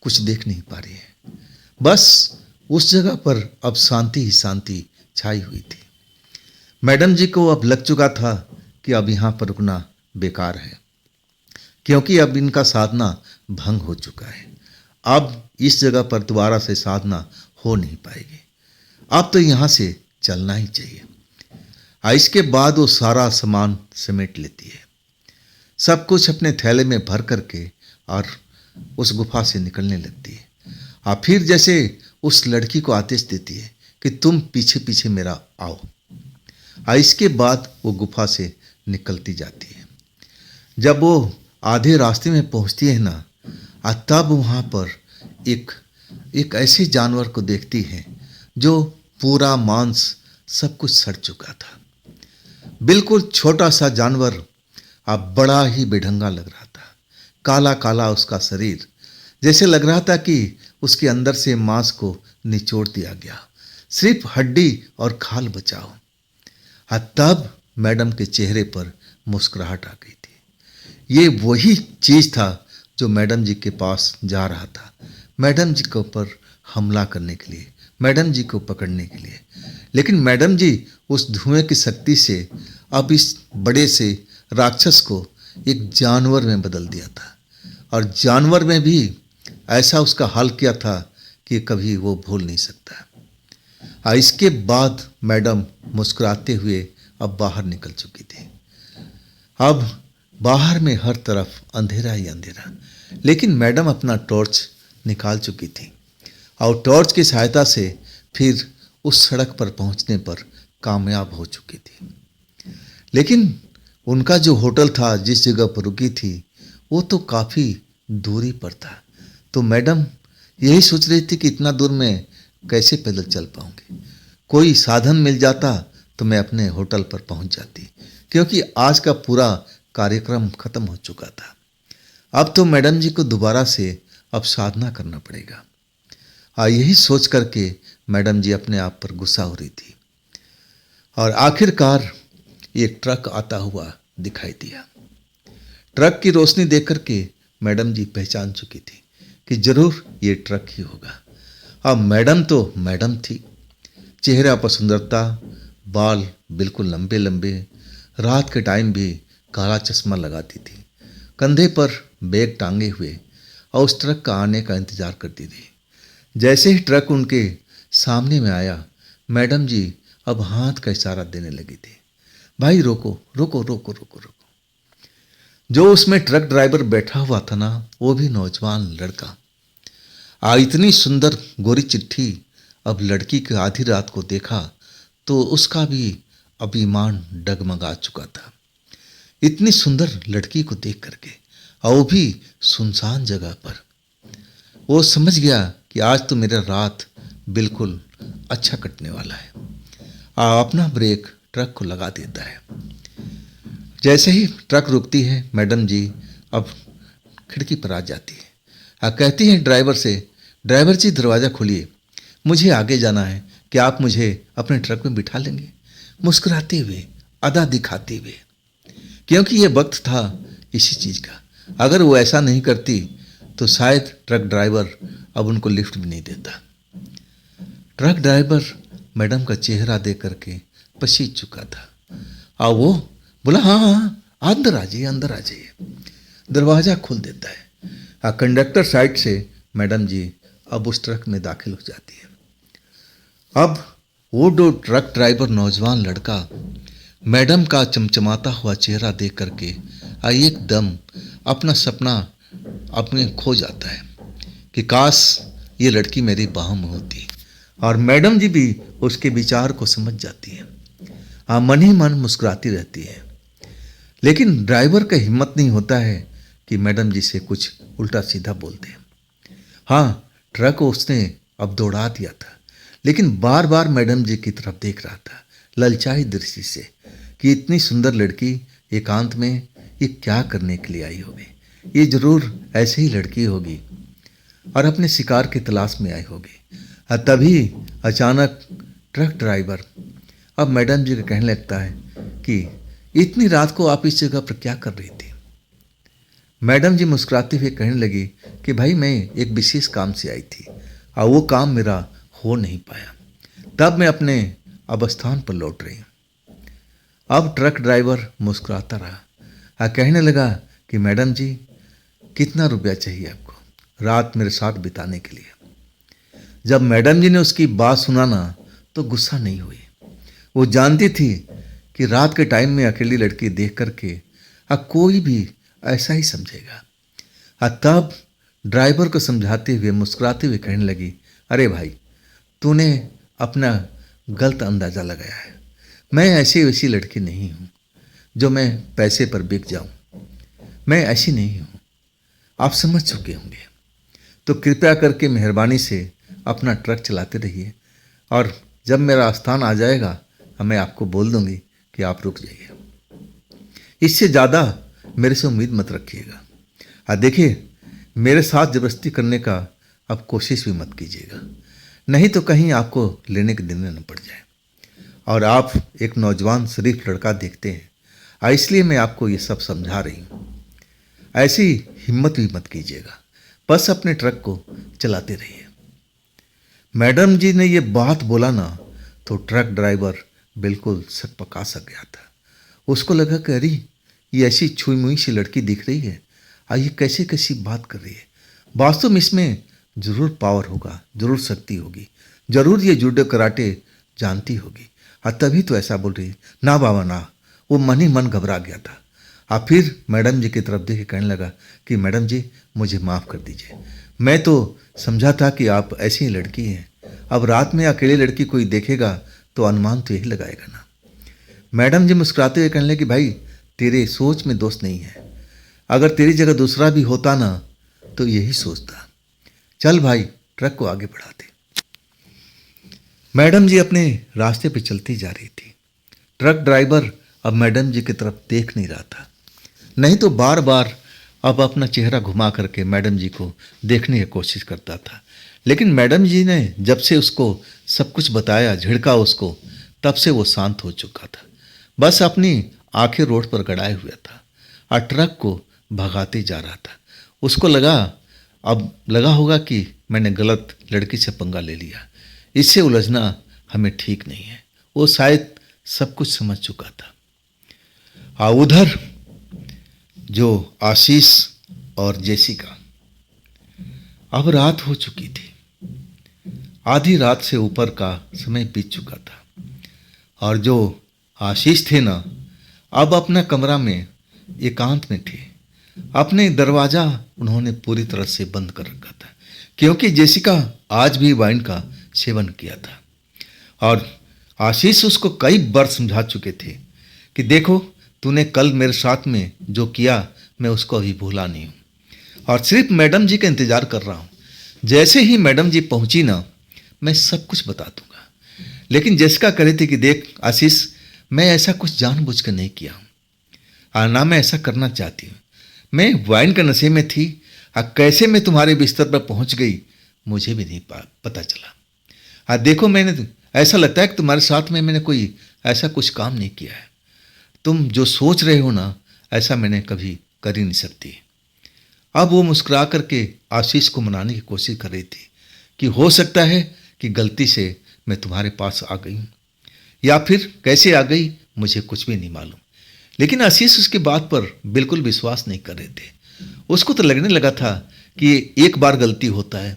कुछ देख नहीं पा रही है। बस उस जगह पर अब शांति ही शांति छाई हुई थी। मैडम जी को अब लग चुका था कि अब यहाँ पर रुकना बेकार है, क्योंकि अब इनका साधना भंग हो चुका है। अब इस जगह पर दोबारा से साधना हो नहीं पाएगी। अब तो यहाँ से चलना ही चाहिए। इसके बाद वो सारा सामान समेट लेती है, सब कुछ अपने थैले में भर करके और उस गुफा से निकलने लगती है। फिर जैसे उस लड़की को आदेश देती है कि तुम पीछे पीछे मेरा आओ। इसके बाद वो गुफा से निकलती जाती है। जब वो आधे रास्ते में पहुंचती है ना, तब वहाँ पर एक ऐसे जानवर को देखती है जो पूरा मांस सब कुछ सड़ चुका था। बिल्कुल छोटा सा जानवर, अब बड़ा ही बेढंगा लग रहा था। काला काला उसका शरीर, जैसे लग रहा था कि उसके अंदर से मांस को निचोड़ दिया गया, सिर्फ हड्डी और खाल बचा हो। तब मैडम के चेहरे पर मुस्कुराहट आ गई थी। ये वही चीज था जो मैडम जी के पास जा रहा था, मैडम जी के ऊपर हमला करने के लिए, मैडम जी को पकड़ने के लिए। लेकिन मैडम जी उस धुएं की शक्ति से अब इस बड़े से राक्षस को एक जानवर में बदल दिया था, और जानवर में भी ऐसा उसका हाल किया था कि कभी वो भूल नहीं सकता। इसके बाद मैडम मुस्कुराते हुए अब बाहर निकल चुकी थी। अब बाहर में हर तरफ अंधेरा ही अंधेरा, लेकिन मैडम अपना टॉर्च निकाल चुकी थी और टॉर्च की सहायता से फिर उस सड़क पर पहुंचने पर कामयाब हो चुकी थी। लेकिन उनका जो होटल था, जिस जगह पर रुकी थी, वो तो काफ़ी दूरी पर था। तो मैडम यही सोच रही थी कि इतना दूर मैं कैसे पैदल चल पाऊंगी। कोई साधन मिल जाता तो मैं अपने होटल पर पहुंच जाती, क्योंकि आज का पूरा कार्यक्रम खत्म हो चुका था। अब तो मैडम जी को दोबारा से अब साधना करना पड़ेगा। यही सोच करके मैडम जी अपने आप पर गुस्सा हो रही थी। और आखिरकार एक ट्रक आता हुआ दिखाई दिया। ट्रक की रोशनी देख करके मैडम जी पहचान चुकी थी कि जरूर ये ट्रक ही होगा। अब मैडम तो मैडम थी, चेहरा पर सुंदरता, बाल बिल्कुल लंबे लंबे, रात के टाइम भी काला चश्मा लगाती थी, कंधे पर बैग टांगे हुए, और उस ट्रक का आने का इंतजार करती थी। जैसे ही ट्रक उनके सामने में आया, मैडम जी अब हाथ का इशारा देने लगी थी, भाई रोको रोको रोको रोको रोको। जो उसमें ट्रक ड्राइवर बैठा हुआ था ना, वो भी नौजवान लड़का। इतनी सुंदर गोरी चिट्ठी अब लड़की की आधी रात को देखा तो उसका भी अभिमान डगमगा चुका था। इतनी सुंदर लड़की को देख करके, और वो भी सुनसान जगह पर, वो समझ गया कि आज तो मेरा रात बिल्कुल अच्छा कटने वाला है। अपना ब्रेक ट्रक को लगा देता है। जैसे ही ट्रक रुकती है, मैडम जी अब खिड़की पर आ जाती है। कहती है ड्राइवर से, ड्राइवर जी दरवाज़ा खोलिए, मुझे आगे जाना है, क्या आप मुझे अपने ट्रक में बिठा लेंगे? मुस्कुराते हुए, अदा दिखाते हुए, क्योंकि ये वक्त था इसी चीज़ का। अगर वो ऐसा नहीं करती तो शायद ट्रक ड्राइवर अब उनको लिफ्ट भी नहीं देता। ट्रक ड्राइवर मैडम का चेहरा देख करके पसीज चुका था, और वो बोला हाँ हाँ अंदर आ जाइए, अंदर आ जाइए। दरवाज़ा खोल देता है। कंडक्टर साइड से मैडम जी अब उस ट्रक में दाखिल हो जाती है। अब वो जो ट्रक ड्राइवर नौजवान लड़का मैडम का चमचमाता हुआ चेहरा देख करके एकदम अपना सपना अपने खो जाता है कि काश ये लड़की मेरी बाहों में होती। और मैडम जी भी उसके विचार को समझ जाती है, मन ही मन मुस्कुराती रहती है। लेकिन ड्राइवर का हिम्मत नहीं होता है कि मैडम जी से कुछ उल्टा सीधा बोल दे। हाँ, ट्रक उसने अब दौड़ा दिया था, लेकिन बार बार मैडम जी की तरफ देख रहा था ललचाई दृष्टि से कि इतनी सुंदर लड़की एकांत में ये क्या करने के लिए आई होगी। ये जरूर ऐसे ही लड़की होगी और अपने शिकार की तलाश में आई होगी। तभी अचानक ट्रक ड्राइवर अब मैडम जी को कहने लगता है कि इतनी रात को आप इस जगह पर क्या कर रही थी। मैडम जी मुस्कुराते हुए कहने लगी कि भाई मैं एक विशेष काम से आई थी और वो काम मेरा हो नहीं पाया, तब मैं अपने अब स्थान पर लौट रही हूँ। अब ट्रक ड्राइवर मुस्कुराता रहा, कहने लगा कि मैडम जी कितना रुपया चाहिए आपको रात मेरे साथ बिताने के लिए। जब मैडम जी ने उसकी बात सुना ना तो गुस्सा नहीं हुई। वो जानती थी कि रात के टाइम में अकेली लड़की देख करके कोई भी ऐसा ही समझेगा। तब ड्राइवर को समझाते हुए मुस्कुराते हुए कहने लगी, अरे भाई तूने अपना गलत अंदाज़ा लगाया है। मैं ऐसी वैसी लड़की नहीं हूँ जो मैं पैसे पर बिक जाऊँ। मैं ऐसी नहीं हूँ, आप समझ चुके होंगे। तो कृपया करके मेहरबानी से अपना ट्रक चलाते रहिए और जब मेरा स्थान आ जाएगा मैं आपको बोल दूंगी कि आप रुक जाइए। इससे ज़्यादा मेरे से उम्मीद मत रखिएगा। देखिए, मेरे साथ जबरदस्ती करने का अब कोशिश भी मत कीजिएगा, नहीं तो कहीं आपको लेने के दिन में न पड़ जाए। और आप एक नौजवान शरीफ लड़का देखते हैं, इसलिए मैं आपको ये सब समझा रही हूँ। ऐसी हिम्मत भी मत कीजिएगा, बस अपने ट्रक को चलाते रहिए। मैडम जी ने ये बात बोला ना तो ट्रक ड्राइवर बिल्कुल सकपका सा गया था। उसको लगा कि अरे ये ऐसी छुई मुई सी लड़की दिख रही है, ये कैसी कैसी बात कर रही है। वास्तव में इसमें जरूर पावर होगा, जरूर शक्ति होगी, जरूर ये जूडो कराटे जानती होगी। तभी तो ऐसा बोल रही है। ना बाबा ना, वो मन ही मन घबरा गया था। फिर मैडम जी की तरफ देख के कहने लगा कि मैडम जी मुझे माफ़ कर दीजिए, मैं तो समझा था कि आप ऐसी ही लड़की हैं। अब रात में अकेली लड़की कोई देखेगा तो अनुमान तो यही लगाएगा ना। मैडम जी मुस्कुराते हुए कहने लगे, भाई तेरे सोच में दोष नहीं है, अगर तेरी जगह दूसरा भी होता ना तो यही सोचता। चल भाई ट्रक को आगे बढ़ाते। मैडम जी अपने रास्ते पे चलती जा रही थी। ट्रक ड्राइवर अब मैडम जी की तरफ देख नहीं रहा था, नहीं तो बार बार अब अपना चेहरा घुमा करके मैडम जी को देखने की कोशिश करता था। लेकिन मैडम जी ने जब से उसको सब कुछ बताया, झिड़का उसको, तब से वो शांत हो चुका था। बस अपनी आंखें रोड पर गड़ाए हुए था और ट्रक को भगाते जा रहा था। उसको लगा होगा कि मैंने गलत लड़की से पंगा ले लिया, इससे उलझना हमें ठीक नहीं है। वो शायद सब कुछ समझ चुका था। उधर जो आशीष और जेसिका, अब रात हो चुकी थी, आधी रात से ऊपर का समय बीत चुका था और जो आशीष थे ना अब अपना कमरा में एकांत में थे। अपने दरवाज़ा उन्होंने पूरी तरह से बंद कर रखा था, क्योंकि जेसिका आज भी वाइन का सेवन किया था और आशीष उसको कई बार समझा चुके थे कि देखो तूने कल मेरे साथ में जो किया मैं उसको अभी भूला नहीं हूँ और सिर्फ मैडम जी का इंतज़ार कर रहा हूँ। जैसे ही मैडम जी पहुँची ना मैं सब कुछ बता दूंगा। लेकिन जेसिका कह रही थी कि देख आशीष, मैं ऐसा कुछ जानबूझकर नहीं किया हूँ, ना मैं ऐसा करना चाहती हूँ। मैं वाइन के नशे में थी, कैसे मैं तुम्हारे बिस्तर पर पहुँच गई मुझे भी नहीं पता चला। देखो मैंने ऐसा लगता है कि तुम्हारे साथ में मैंने कोई ऐसा कुछ काम नहीं किया है। तुम जो सोच रहे हो ना ऐसा मैंने कभी कर ही नहीं सकती। अब वो मुस्कुरा करके आशीष को मनाने की कोशिश कर रही थी कि हो सकता है कि गलती से मैं तुम्हारे पास आ गई हूँ, या फिर कैसे आ गई मुझे कुछ भी नहीं मालूम। लेकिन आशीष उसकी बात पर बिल्कुल विश्वास नहीं कर रहे थे। उसको तो लगने लगा था कि एक बार गलती होता है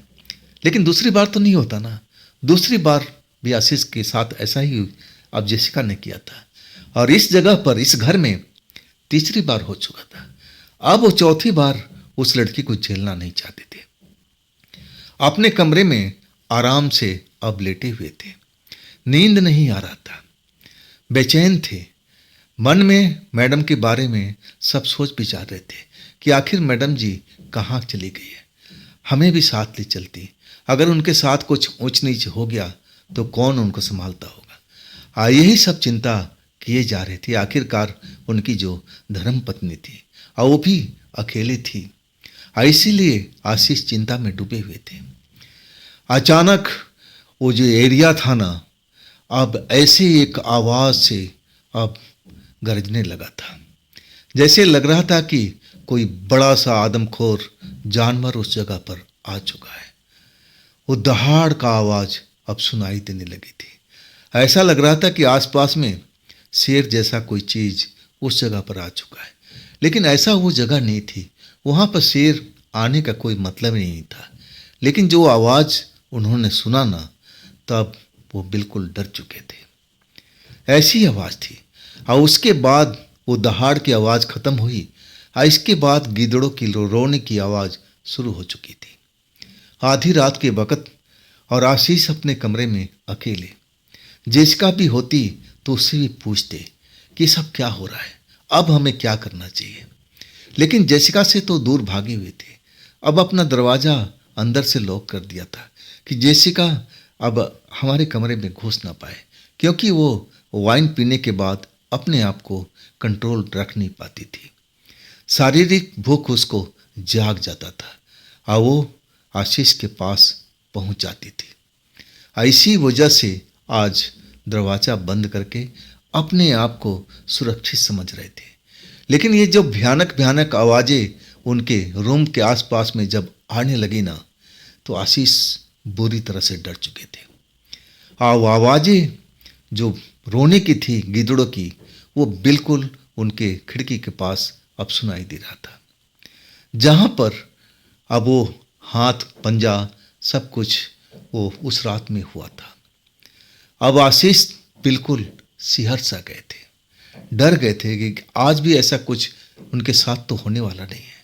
लेकिन दूसरी बार तो नहीं होता ना, दूसरी बार भी आशीष के साथ ऐसा ही अब जेसिका ने किया था। और इस जगह पर, इस घर में तीसरी बार हो चुका था। अब वो चौथी बार उस लड़की को झेलना नहीं चाहते थे। अपने कमरे में आराम से अब लेटे हुए थे। नींद नहीं आ रहा था, बेचैन थे। मन में मैडम के बारे में सब सोच विचार रहे थे कि आखिर मैडम जी कहाँ चली गई है, हमें भी साथ ले चलती। अगर उनके साथ कुछ ऊंच नीच हो गया तो कौन उनको संभालता होगा। यही सब चिंता किए जा रहे थे। आखिरकार उनकी जो धर्म पत्नी थी और वो भी अकेली थी, इसीलिए आशीष चिंता में डूबे हुए थे। अचानक वो जो एरिया था ना, अब ऐसे एक आवाज से अब गरजने लगा था। जैसे लग रहा था कि कोई बड़ा सा आदमखोर जानवर उस जगह पर आ चुका है। वो दहाड़ का आवाज अब सुनाई देने लगी थी। ऐसा लग रहा था कि आसपास में शेर जैसा कोई चीज उस जगह पर आ चुका है। लेकिन ऐसा वो जगह नहीं थी, वहां पर शेर आने का कोई मतलब ही नहीं था। लेकिन जो आवाज उन्होंने सुना ना, तब वो बिल्कुल डर चुके थे। ऐसी आवाज थी। और उसके बाद वो दहाड़ की आवाज खत्म हुई और इसके बाद गीदड़ों की रोने की आवाज शुरू हो चुकी थी। आधी रात के वक्त और आशीष अपने कमरे में अकेले। जेसिका भी होती तो उससे भी पूछते कि सब क्या हो रहा है, अब हमें क्या करना चाहिए। लेकिन जेसिका से तो दूर भागे हुए थे। अब अपना दरवाज़ा अंदर से लॉक कर दिया था कि जेसिका अब हमारे कमरे में घुस ना पाए, क्योंकि वो वाइन पीने के बाद अपने आप को कंट्रोल रख नहीं पाती थी। शारीरिक भूख उसको जाग जाता था और वो आशीष के पास पहुंच जाती थी। इसी वजह से आज दरवाज़ा बंद करके अपने आप को सुरक्षित समझ रहे थे। लेकिन ये जो भयानक भयानक आवाज़ें उनके रूम के आसपास में जब आने लगी ना, तो आशीष बुरी तरह से डर चुके थे। वो आवाज़ें जो रोने की थी गीदड़ों की, वो बिल्कुल उनके खिड़की के पास अब सुनाई दे रहा था, जहाँ पर अब वो हाथ पंजा सब कुछ वो उस रात में हुआ था। अब आशीष बिल्कुल सिहर सा गए थे, डर गए थे कि आज भी ऐसा कुछ उनके साथ तो होने वाला नहीं है।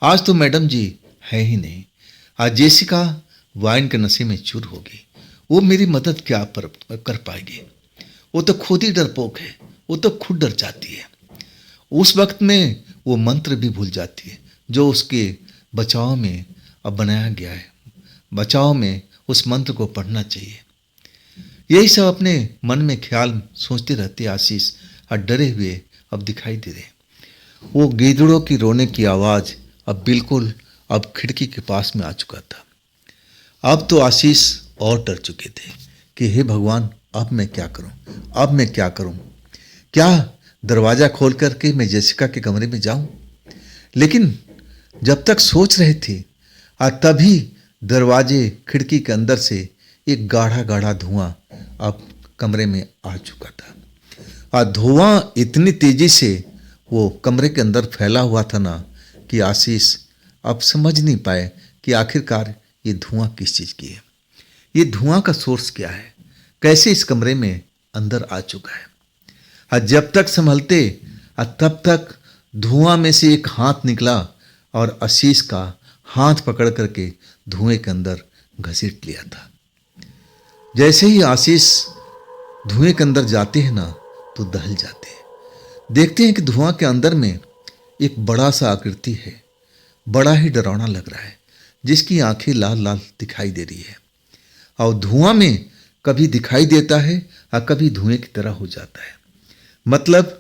आज तो मैडम जी है ही नहीं। आज जेसिका वाइन के नशे में चूर होगी, वो मेरी मदद क्या कर पाएगी। वो तो खुद ही डरपोक है, वो तो खुद डर जाती है। उस वक्त में वो मंत्र भी भूल जाती है जो उसके बचाव में अब बनाया गया है। बचाव में उस मंत्र को पढ़ना चाहिए। यही सब अपने मन में ख्याल सोचते रहते आशीष और डरे हुए अब दिखाई दे रहे। वो गीदड़ों की रोने की आवाज़ अब बिल्कुल अब खिड़की के पास में आ चुका था। अब तो आशीष और डर चुके थे कि हे भगवान, अब मैं क्या करूं, अब मैं क्या करूं। क्या दरवाज़ा खोल करके मैं जेसिका के कमरे में जाऊं। लेकिन जब तक सोच रहे थे तभी दरवाजे खिड़की के अंदर से एक गाढ़ा गाढ़ा धुआं अब कमरे में आ चुका था। और धुआं इतनी तेजी से वो कमरे के अंदर फैला हुआ था ना कि आशीष अब समझ नहीं पाए कि आखिरकार ये धुआं किस चीज़ की है, ये धुआं का सोर्स क्या है, कैसे इस कमरे में अंदर आ चुका है। और जब तक संभलते तब तक धुआं में से एक हाथ निकला और आशीष का हाथ पकड़ करके धुएं के अंदर घसीट लिया था। जैसे ही आशीष धुएं के अंदर जाते हैं ना तो दहल जाते हैं। देखते हैं कि धुआं के अंदर में एक बड़ा सा आकृति है, बड़ा ही डरावना लग रहा है, जिसकी आंखें लाल लाल दिखाई दे रही है। और धुआं में कभी दिखाई देता है और कभी धुएं की तरह हो जाता है। मतलब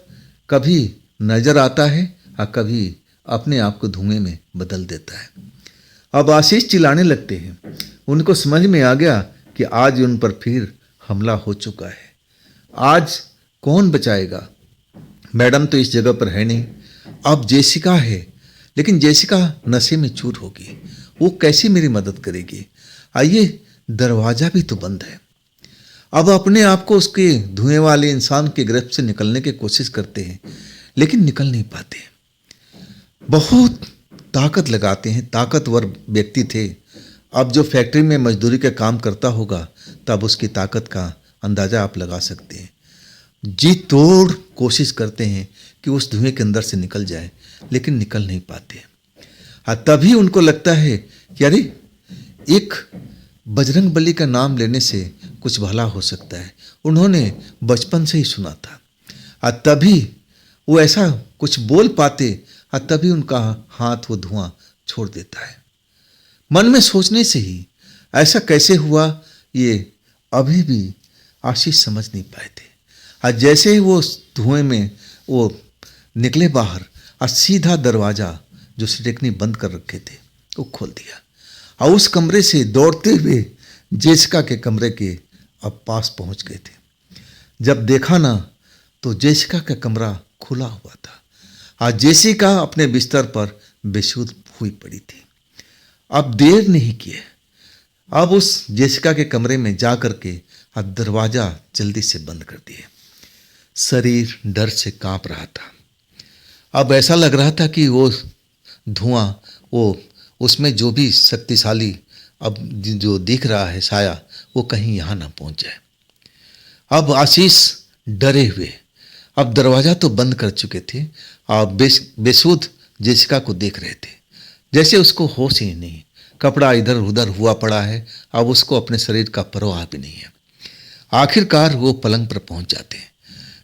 कभी नजर आता है और कभी अपने आप को धुएं में बदल देता है। अब आशीष चिल्लाने लगते हैं। उनको समझ में आ गया कि आज उन पर फिर हमला हो चुका है। आज कौन बचाएगा। मैडम तो इस जगह पर है नहीं, अब जेसिका है। लेकिन जेसिका नशे में चूर होगी, वो कैसे मेरी मदद करेगी। आइए, दरवाज़ा भी तो बंद है। अब अपने आप को उसके धुएं वाले इंसान के गिरफ्त से निकलने की कोशिश करते हैं, लेकिन निकल नहीं पाते। बहुत ताकत लगाते हैं, ताकतवर व्यक्ति थे। अब जो फैक्ट्री में मजदूरी का काम करता होगा तब उसकी ताकत का अंदाज़ा आप लगा सकते हैं। जी तोड़ कोशिश करते हैं कि उस धुएं के अंदर से निकल जाए, लेकिन निकल नहीं पाते। तभी उनको लगता है कि अरे, एक बजरंग बली का नाम लेने से कुछ भला हो सकता है। उन्होंने बचपन से ही सुना था। तभी वो ऐसा कुछ बोल पाते, तभी उनका हाथ वो धुआं छोड़ देता है। मन में सोचने से ही ऐसा कैसे हुआ, ये अभी भी आशीष समझ नहीं पाए थे। जैसे ही वो धुएं में वो निकले बाहर, और सीधा दरवाज़ा जो सिटकनी बंद कर रखे थे वो खोल दिया, और उस कमरे से दौड़ते हुए जेसिका के कमरे के अब पास पहुंच गए थे। जब देखा ना, तो जेसिका का कमरा खुला हुआ था, और जेसिका अपने बिस्तर पर बेसुध हुई पड़ी थी। अब देर नहीं किए, अब उस जेसिका के कमरे में जा कर के अब दरवाज़ा जल्दी से बंद कर दिए। शरीर डर से कांप रहा था। अब ऐसा लग रहा था कि वो धुआं, वो उसमें जो भी शक्तिशाली अब जो दिख रहा है साया, वो कहीं यहाँ ना पहुँच जाए। अब आशीष डरे हुए अब दरवाज़ा तो बंद कर चुके थे, और बेसुध जेसिका को देख रहे थे, जैसे उसको होश ही नहीं। कपड़ा इधर उधर हुआ पड़ा है, अब उसको अपने शरीर का परवाह भी नहीं है। आखिरकार वो पलंग पर पहुंच जाते हैं।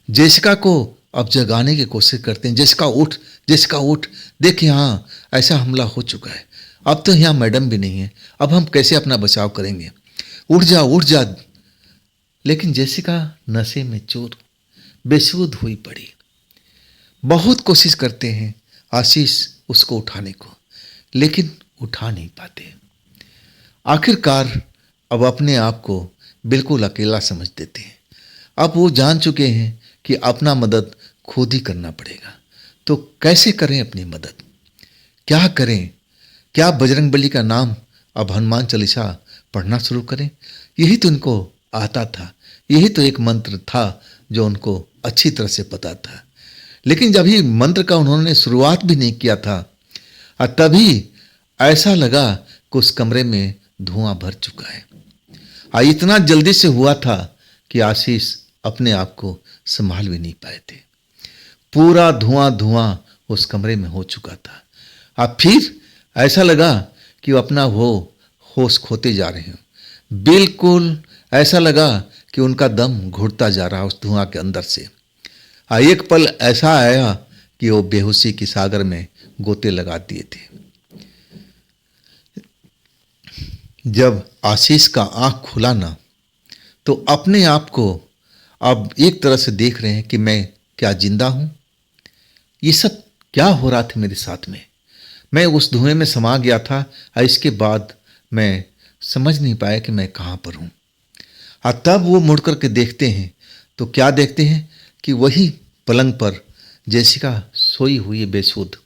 जेसिका को अब जगाने की कोशिश करते हैं। जेसिका उठ, जेसिका उठ, देख यहाँ ऐसा हमला हो चुका है, अब तो यहाँ मैडम भी नहीं है, अब हम कैसे अपना बचाव करेंगे, उठ जा उठ जा। लेकिन जेसिका नशे में चूर बेसुध हुई पड़ी। बहुत कोशिश करते हैं आशीष उसको उठाने को, लेकिन उठा नहीं पाते। आखिरकार अब अपने आप को बिल्कुल अकेला समझ देते हैं। अब वो जान चुके हैं कि अपना मदद खुद ही करना पड़ेगा। तो कैसे करें अपनी मदद, क्या करें? क्या बजरंग बली का नाम, अब हनुमान चालीसा पढ़ना शुरू करें? यही तो इनको आता था, यही तो एक मंत्र था जो उनको अच्छी तरह से पता था। लेकिन जब ही मंत्र का उन्होंने शुरुआत भी नहीं किया था, तभी ऐसा लगा कि उस कमरे में धुआं भर चुका है। इतना जल्दी से हुआ था कि आशीष अपने आप को संभाल भी नहीं पाए थे। पूरा धुआं धुआं उस कमरे में हो चुका था। अब फिर ऐसा लगा कि वो अपना होश खोते जा रहे हैं। बिल्कुल ऐसा लगा कि उनका दम घुटता जा रहा उस धुआं के अंदर से। एक पल ऐसा आया कि वो बेहोशी की सागर में गोते लगा दिए थे। जब आशीष का आंख खुला ना, तो अपने आप को अब एक तरह से देख रहे हैं कि मैं क्या जिंदा हूं? ये सब क्या हो रहा था मेरे साथ में? मैं उस धुएं में समा गया था, और इसके बाद मैं समझ नहीं पाया कि मैं कहाँ पर हूँ। तब वो मुड़ कर के देखते हैं, तो क्या देखते हैं कि वही पलंग पर जेसिका सोई हुई है बेसुध।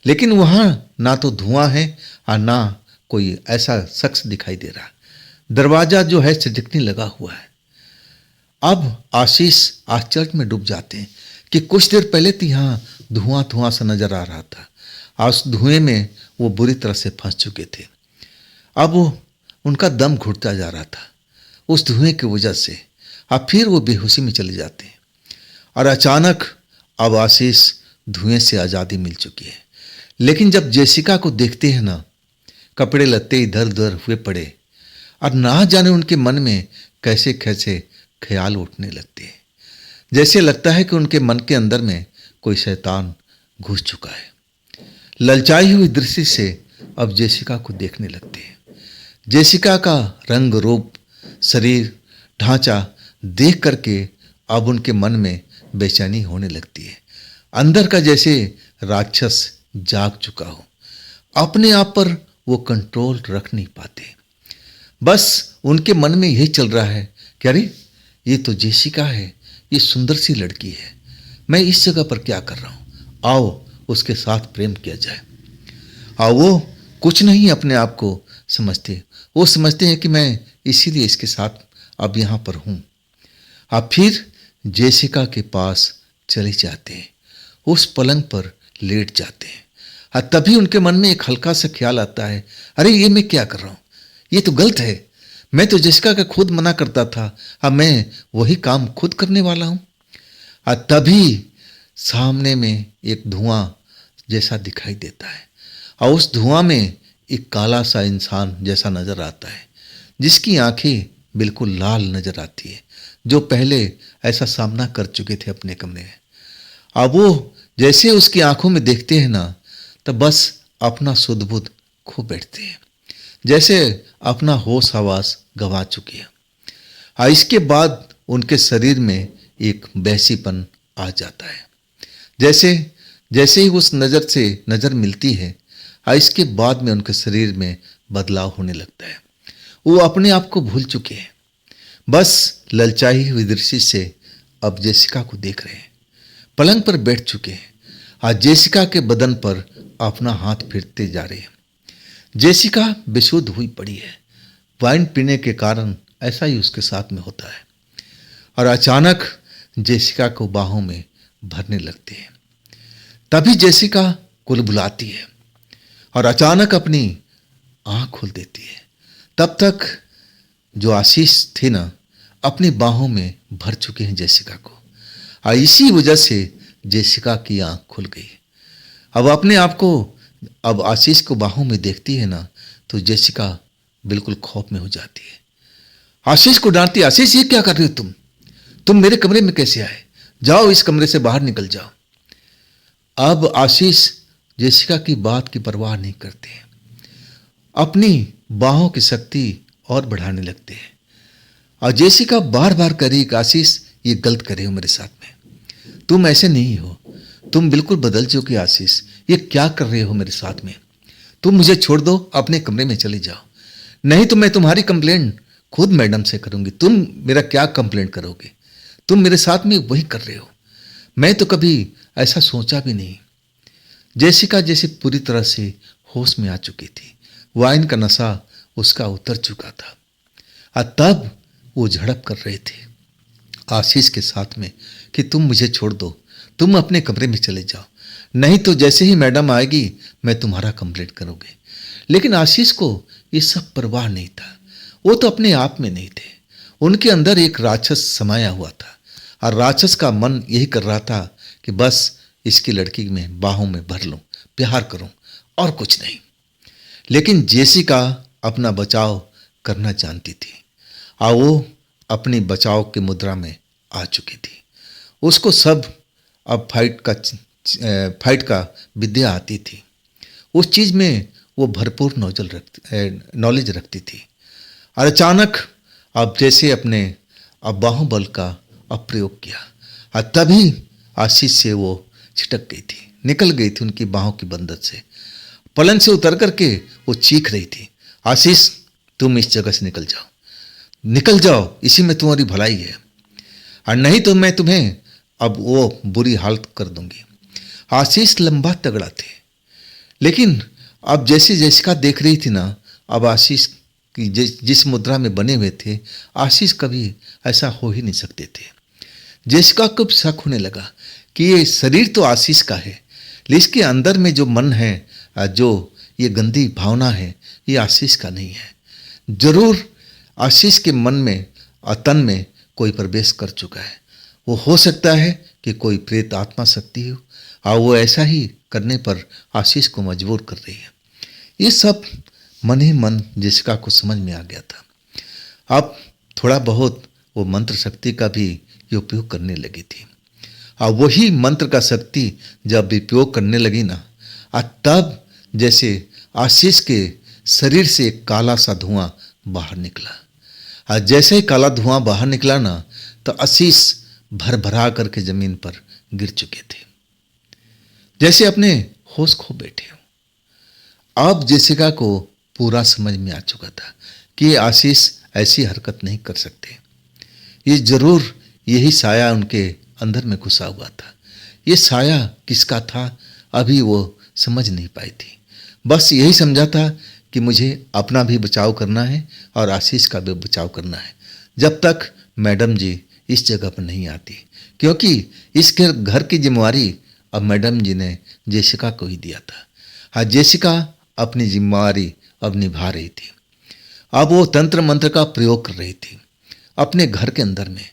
लेकिन वहाँ ना तो धुआं है और ना कोई ऐसा शख्स दिखाई दे रहा। दरवाज़ा जो है सिटकनी लगा हुआ है। अब आशीष आश्चर्य में डूब जाते हैं कि कुछ देर पहले तो यहाँ धुआं धुआं सा नजर आ रहा था, और उस धुएं में वो बुरी तरह से फंस चुके थे। अब वो उनका दम घुटता जा रहा था उस धुएं की वजह से। अब फिर वो बेहोशी में चले जाते हैं, और अचानक अब आशीष धुएं से आज़ादी मिल चुकी है। लेकिन जब जेसिका को देखते हैं ना, कपड़े लत्ते इधर उधर हुए पड़े, और ना जाने उनके मन में कैसे कैसे ख्याल उठने लगते हैं। जैसे लगता है कि उनके मन के अंदर में कोई शैतान घुस चुका है। ललचाई हुई दृष्टि से अब जेसिका को देखने लगते हैं। जेसिका का रंग रूप, शरीर ढांचा देख करके अब उनके मन में बेचैनी होने लगती है। अंदर का जैसे राक्षस जाग चुका हो। अपने आप पर वो कंट्रोल रख नहीं पाते। बस उनके मन में यही चल रहा है कि अरे, ये तो जेसिका है, ये सुंदर सी लड़की है, मैं इस जगह पर क्या कर रहा हूँ, आओ उसके साथ प्रेम किया जाए। और वो कुछ नहीं अपने आप को समझते, वो समझते हैं कि मैं इसीलिए इसके साथ अब यहाँ पर हूँ। अब फिर जेसिका के पास चले जाते हैं, उस पलंग पर लेट जाते हैं। तभी उनके मन में एक हल्का सा ख्याल आता है, अरे ये मैं क्या कर रहा हूँ, ये तो गलत है, मैं तो जेसिका का खुद मना करता था, अब मैं वही काम खुद करने वाला हूं। और तभी सामने में एक धुआं जैसा दिखाई देता है और उस धुआं में एक काला सा इंसान जैसा नजर आता है, जिसकी आंखें बिल्कुल लाल नजर आती है, जो पहले ऐसा सामना कर चुके थे अपने कमरे में। अब वो जैसे उसकी आंखों में देखते हैं ना, तो बस अपना सुध बुध खो बैठते हैं, जैसे अपना होश हवास गंवा चुके हैं। और इसके बाद उनके शरीर में एक वैसीपन आ जाता है, जैसे जैसे ही उस नज़र से नज़र मिलती है, और इसके बाद में उनके शरीर में बदलाव होने लगता है। वो अपने आप को भूल चुके हैं, बस ललचाई हुई दृष्टि से अब जेसिका को देख रहे हैं। पलंग पर बैठ चुके हैं, आज जेसिका के बदन पर अपना हाथ फेरते जा रहे हैं। जेसिका बेसुध हुई पड़ी है, वाइन पीने के कारण ऐसा ही उसके साथ में होता है। और अचानक जेसिका को बाहों में भरने लगते हैं। तभी जेसिका कुलबुलाती है और अचानक अपनी आंख खोल देती है। तब तक जो आशीष थे ना, अपनी बाहों में भर चुके हैं जेसिका को, और इसी वजह से जेसिका की आंख खुल गई। अब अपने आप को अब आशीष को बाहों में देखती है ना, तो जेसिका बिल्कुल खौफ में हो जाती है। आशीष को डांटती, आशीष ये क्या कर रही हो तुम मेरे कमरे में कैसे आए? जाओ, इस कमरे से बाहर निकल जाओ। अब आशीष जेसिका की बात की परवाह नहीं करते हैं, अपनी बाहों की शक्ति और बढ़ाने लगते हैं। और जेसिका बार बार कह रही, आशीष ये गलत कर रहे हो मेरे साथ में, तुम ऐसे नहीं हो, तुम बिल्कुल बदल चुके आशीष, ये क्या कर रहे हो मेरे साथ में? तुम मुझे छोड़ दो, अपने कमरे में चले जाओ, नहीं तो मैं तुम्हारी कंप्लेंट खुद मैडम से करूंगी। तुम मेरा क्या कंप्लेंट करोगे? तुम मेरे साथ में वही कर रहे हो, मैं तो कभी ऐसा सोचा भी नहीं। जेसिका जैसे पूरी तरह से होश में आ चुकी थी, वाइन का नशा उसका उतर चुका था, और तब वो झड़प कर रहे थे आशीष के साथ में कि तुम मुझे छोड़ दो, तुम अपने कमरे में चले जाओ, नहीं तो जैसे ही मैडम आएगी मैं तुम्हारा कंप्लेंट करूंगी। लेकिन आशीष को ये सब परवाह नहीं था, वो तो अपने आप में नहीं थे, उनके अंदर एक राक्षस समाया हुआ था, और राक्षस का मन यही कर रहा था कि बस इसकी लड़की में बाहों में भर लूं, प्यार करूं, और कुछ नहीं। लेकिन जेसिका अपना बचाव करना जानती थी, और वो अपनी बचाव की मुद्रा में आ चुकी थी। उसको सब अब फाइट का विद्या आती थी, उस चीज़ में वो भरपूर नॉलेज रखती थी। और अचानक अब जैसे अपने अब बाहुबल का अब प्रयोग किया, और तभी आशीष से वो छिटक गई थी, निकल गई थी उनकी बाहों की बंधन से। पलंग से उतर करके वो चीख रही थी, आशीष तुम इस जगह से निकल जाओ, निकल जाओ, इसी में तुम्हारी भलाई है, और नहीं तो मैं तुम्हें अब वो बुरी हालत कर दूंगी। आशीष लंबा तगड़ा थे, लेकिन अब जैसे जेसिका देख रही थी ना, अब आशीष की जिस मुद्रा में बने हुए थे, आशीष कभी ऐसा हो ही नहीं सकते थे। जेसिका को शक होने लगा कि ये शरीर तो आशीष का है, लेकिन इसके अंदर में जो मन है, जो ये गंदी भावना है, ये आशीष का नहीं है। जरूर आशीष के मन में और तन में कोई प्रवेश कर चुका है। वो हो सकता है कि कोई प्रेत आत्मा शक्ति हो, और वो ऐसा ही करने पर आशीष को मजबूर कर रही है। ये सब मन ही मन जेसिका को समझ में आ गया था। अब थोड़ा बहुत वो मंत्र शक्ति का भी उपयोग करने लगी थी, और वही मंत्र का शक्ति जब उपयोग करने लगी ना, तब जैसे आशीष के शरीर से एक काला सा धुआं बाहर निकला, और जैसे ही काला धुआं बाहर निकला ना, तो आशीष भर भरा करके जमीन पर गिर चुके थे, जैसे अपने होश खो बैठे हो। अब जेसिका को पूरा समझ में आ चुका था कि आशीष ऐसी हरकत नहीं कर सकते, ये जरूर यही साया उनके अंदर में घुसा हुआ था। ये साया किसका था अभी वो समझ नहीं पाई थी, बस यही समझा था कि मुझे अपना भी बचाव करना है और आशीष का भी बचाव करना है, जब तक मैडम जी इस जगह पर नहीं आती, क्योंकि इस घर की जिम्मेवारी अब मैडम जी ने जेसिका को ही दिया था। हाँ, जेसिका अपनी जिम्मेवारी अब निभा रही थी, अब वो तंत्र मंत्र का प्रयोग कर रही थी अपने घर के अंदर में,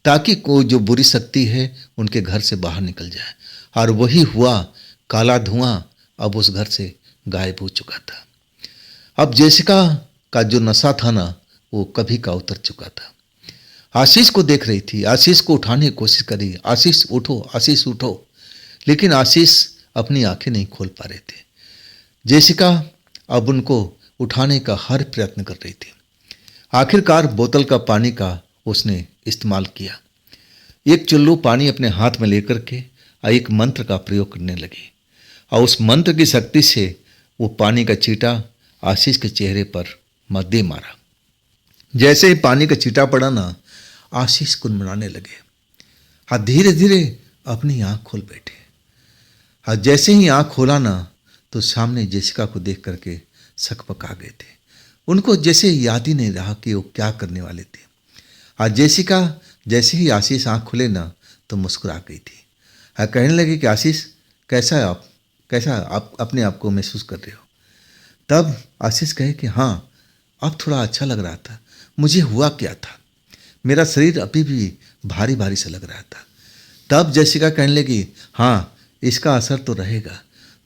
ताकि कोई जो बुरी शक्ति है उनके घर से बाहर निकल जाए। और वही हुआ, काला धुआं अब उस घर से गायब हो चुका था। अब जेसिका का जो नशा था ना, वो कभी का उतर चुका था। आशीष को देख रही थी, आशीष को उठाने की कोशिश करी, आशीष उठो, आशीष उठो, लेकिन आशीष अपनी आंखें नहीं खोल पा रहे थे। जेसिका अब उनको उठाने का हर प्रयत्न कर रही थी। आखिरकार बोतल का पानी का उसने इस्तेमाल किया। एक चुल्लू पानी अपने हाथ में लेकर के एक मंत्र का प्रयोग करने लगी, और उस मंत्र की शक्ति से वो पानी का छींटा आशीष के चेहरे पर मध्य मारा। जैसे ही पानी का छींटा पड़ा ना, आशीष कुनमुनाने लगे। हाँ, धीरे धीरे अपनी आंख खोल बैठे। हाँ, जैसे ही आंख खोला ना, तो सामने जेसिका को देख करके सकपका गए थे। उनको जैसे याद ही नहीं रहा कि वो क्या करने वाले थे। हाँ, जेसिका जैसे ही आशीष आंख खुले ना, तो मुस्कुरा गई थी। हाँ, कहने लगे कि आशीष, कैसा है आप, कैसा आप अपने आप को महसूस कर रहे हो? तब आशीष कहे कि हाँ, अब थोड़ा अच्छा लग रहा था। मुझे हुआ क्या था, मेरा शरीर अभी भी भारी भारी सा लग रहा था। तब जेसिका कहने लगी, हाँ, इसका असर तो रहेगा।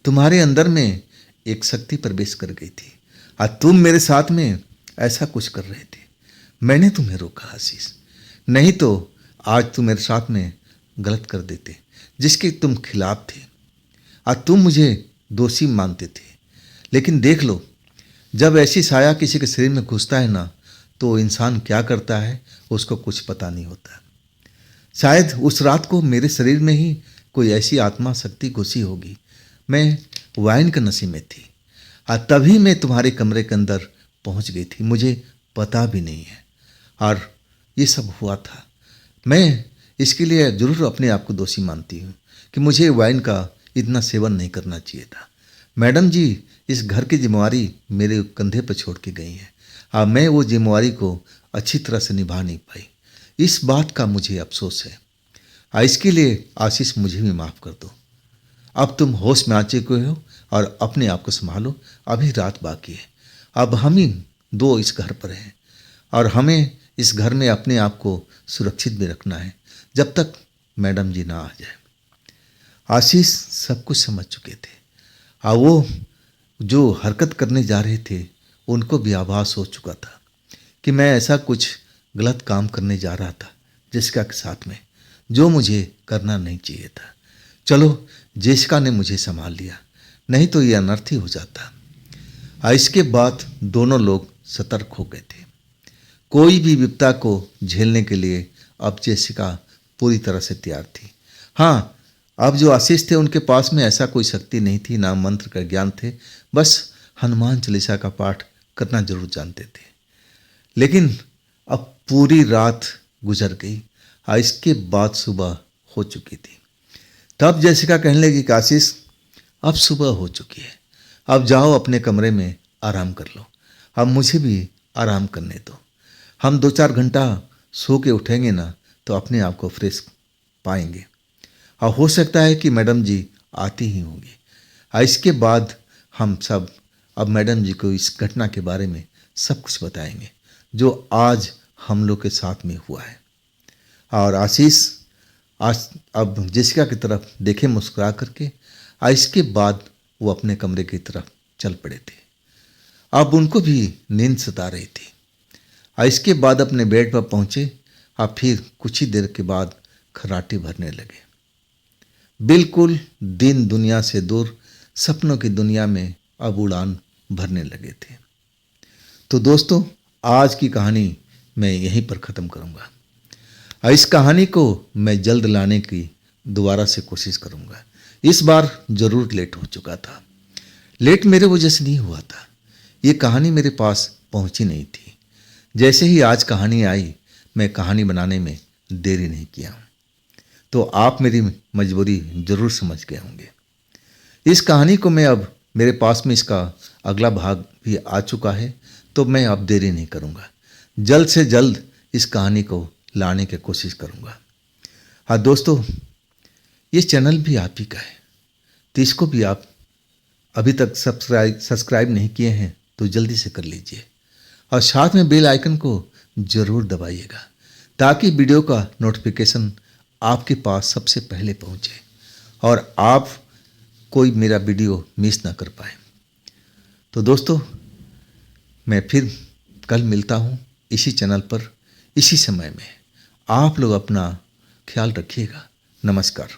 तुम्हारे अंदर में एक शक्ति प्रवेश कर गई थी, और तुम मेरे साथ में ऐसा कुछ कर रहे थे। मैंने तुम्हें रोका आशीष, नहीं तो आज तुम मेरे साथ में गलत कर देते, जिसके तुम खिलाफ थे, और तुम मुझे दोषी मानते थे। लेकिन देख लो, जब ऐसी साया किसी के शरीर में घुसता है ना, तो इंसान क्या करता है उसको कुछ पता नहीं होता। शायद उस रात को मेरे शरीर में ही कोई ऐसी आत्मा शक्ति घुसी होगी। मैं वाइन के नशे में थी, और तभी मैं तुम्हारे कमरे के अंदर पहुंच गई थी, मुझे पता भी नहीं है, और ये सब हुआ था। मैं इसके लिए ज़रूर अपने आप को दोषी मानती हूँ कि मुझे वाइन का इतना सेवन नहीं करना चाहिए था। मैडम जी इस घर की जिम्मेवारी मेरे कंधे पर छोड़ के गई है, और मैं वो जिम्मेवारी को अच्छी तरह से निभा नहीं पाई। इस बात का मुझे अफसोस है, और इसके लिए आशीष मुझे भी माफ़ कर दो। अब तुम होश में आ चुके हो और अपने आप को संभालो, अभी रात बाकी है। अब हम ही दो इस घर पर हैं, और हमें इस घर में अपने आप को सुरक्षित भी रखना है जब तक मैडम जी ना आ जाए। आशीष सब कुछ समझ चुके थे, और वो जो हरकत करने जा रहे थे उनको भी आभास हो चुका था कि मैं ऐसा कुछ गलत काम करने जा रहा था जेसिका के साथ में, जो मुझे करना नहीं चाहिए था। चलो, जेसिका ने मुझे संभाल लिया, नहीं तो ये अनर्थ ही हो जाता। इसके बाद दोनों लोग सतर्क हो गए थे। कोई भी विपदा को झेलने के लिए अब जेसिका पूरी तरह से तैयार थी। हाँ, अब जो आशीष थे उनके पास में ऐसा कोई शक्ति नहीं थी, ना मंत्र का ज्ञान थे, बस हनुमान चालीसा का पाठ करना जरूर जानते थे। लेकिन अब पूरी रात गुजर गई, और इसके बाद सुबह हो चुकी थी। तब जेसिका कहने लगी कि आशीष, अब सुबह हो चुकी है, अब जाओ अपने कमरे में आराम कर लो, अब मुझे भी आराम करने दो। हम 2-4 घंटा सो के उठेंगे ना, तो अपने आप को फ्रेश पाएंगे, और हो सकता है कि मैडम जी आती ही होंगी। और इसके बाद हम सब अब मैडम जी को इस घटना के बारे में सब कुछ बताएंगे जो आज हम लोग के साथ में हुआ है। और आशीष आज अब जेसिका की तरफ देखे मुस्कुरा करके, और इसके बाद वो अपने कमरे की तरफ चल पड़े थे। अब उनको भी नींद सता रही थी, और इसके बाद अपने बेड पर पहुंचे, और फिर कुछ ही देर के बाद खर्राटे भरने लगे। बिल्कुल दिन दुनिया से दूर सपनों की दुनिया में अब उड़ान भरने लगे थे। तो दोस्तों, आज की कहानी मैं यहीं पर ख़त्म करूँगा। इस कहानी को मैं जल्द लाने की दोबारा से कोशिश करूँगा। इस बार ज़रूर लेट हो चुका था। लेट मेरे वजह से नहीं हुआ था, ये कहानी मेरे पास पहुँची नहीं थी। जैसे ही आज कहानी आई, मैं कहानी बनाने में देरी नहीं किया, तो आप मेरी मजबूरी ज़रूर समझ गए होंगे। इस कहानी को मैं अब मेरे पास में इसका अगला भाग भी आ चुका है, तो मैं अब देरी नहीं करूँगा, जल्द से जल्द इस कहानी को लाने की कोशिश करूँगा। हाँ दोस्तों, ये चैनल भी आप ही का है, तो इसको भी आप अभी तक सब्सक्राइब नहीं किए हैं तो जल्दी से कर लीजिए, और साथ में बेल आइकन को ज़रूर दबाइएगा ताकि वीडियो का नोटिफिकेशन आपके पास सबसे पहले पहुंचे और आप कोई मेरा वीडियो मिस ना कर पाए। तो दोस्तों, मैं फिर कल मिलता हूं इसी चैनल पर इसी समय में। आप लोग अपना ख्याल रखिएगा। नमस्कार।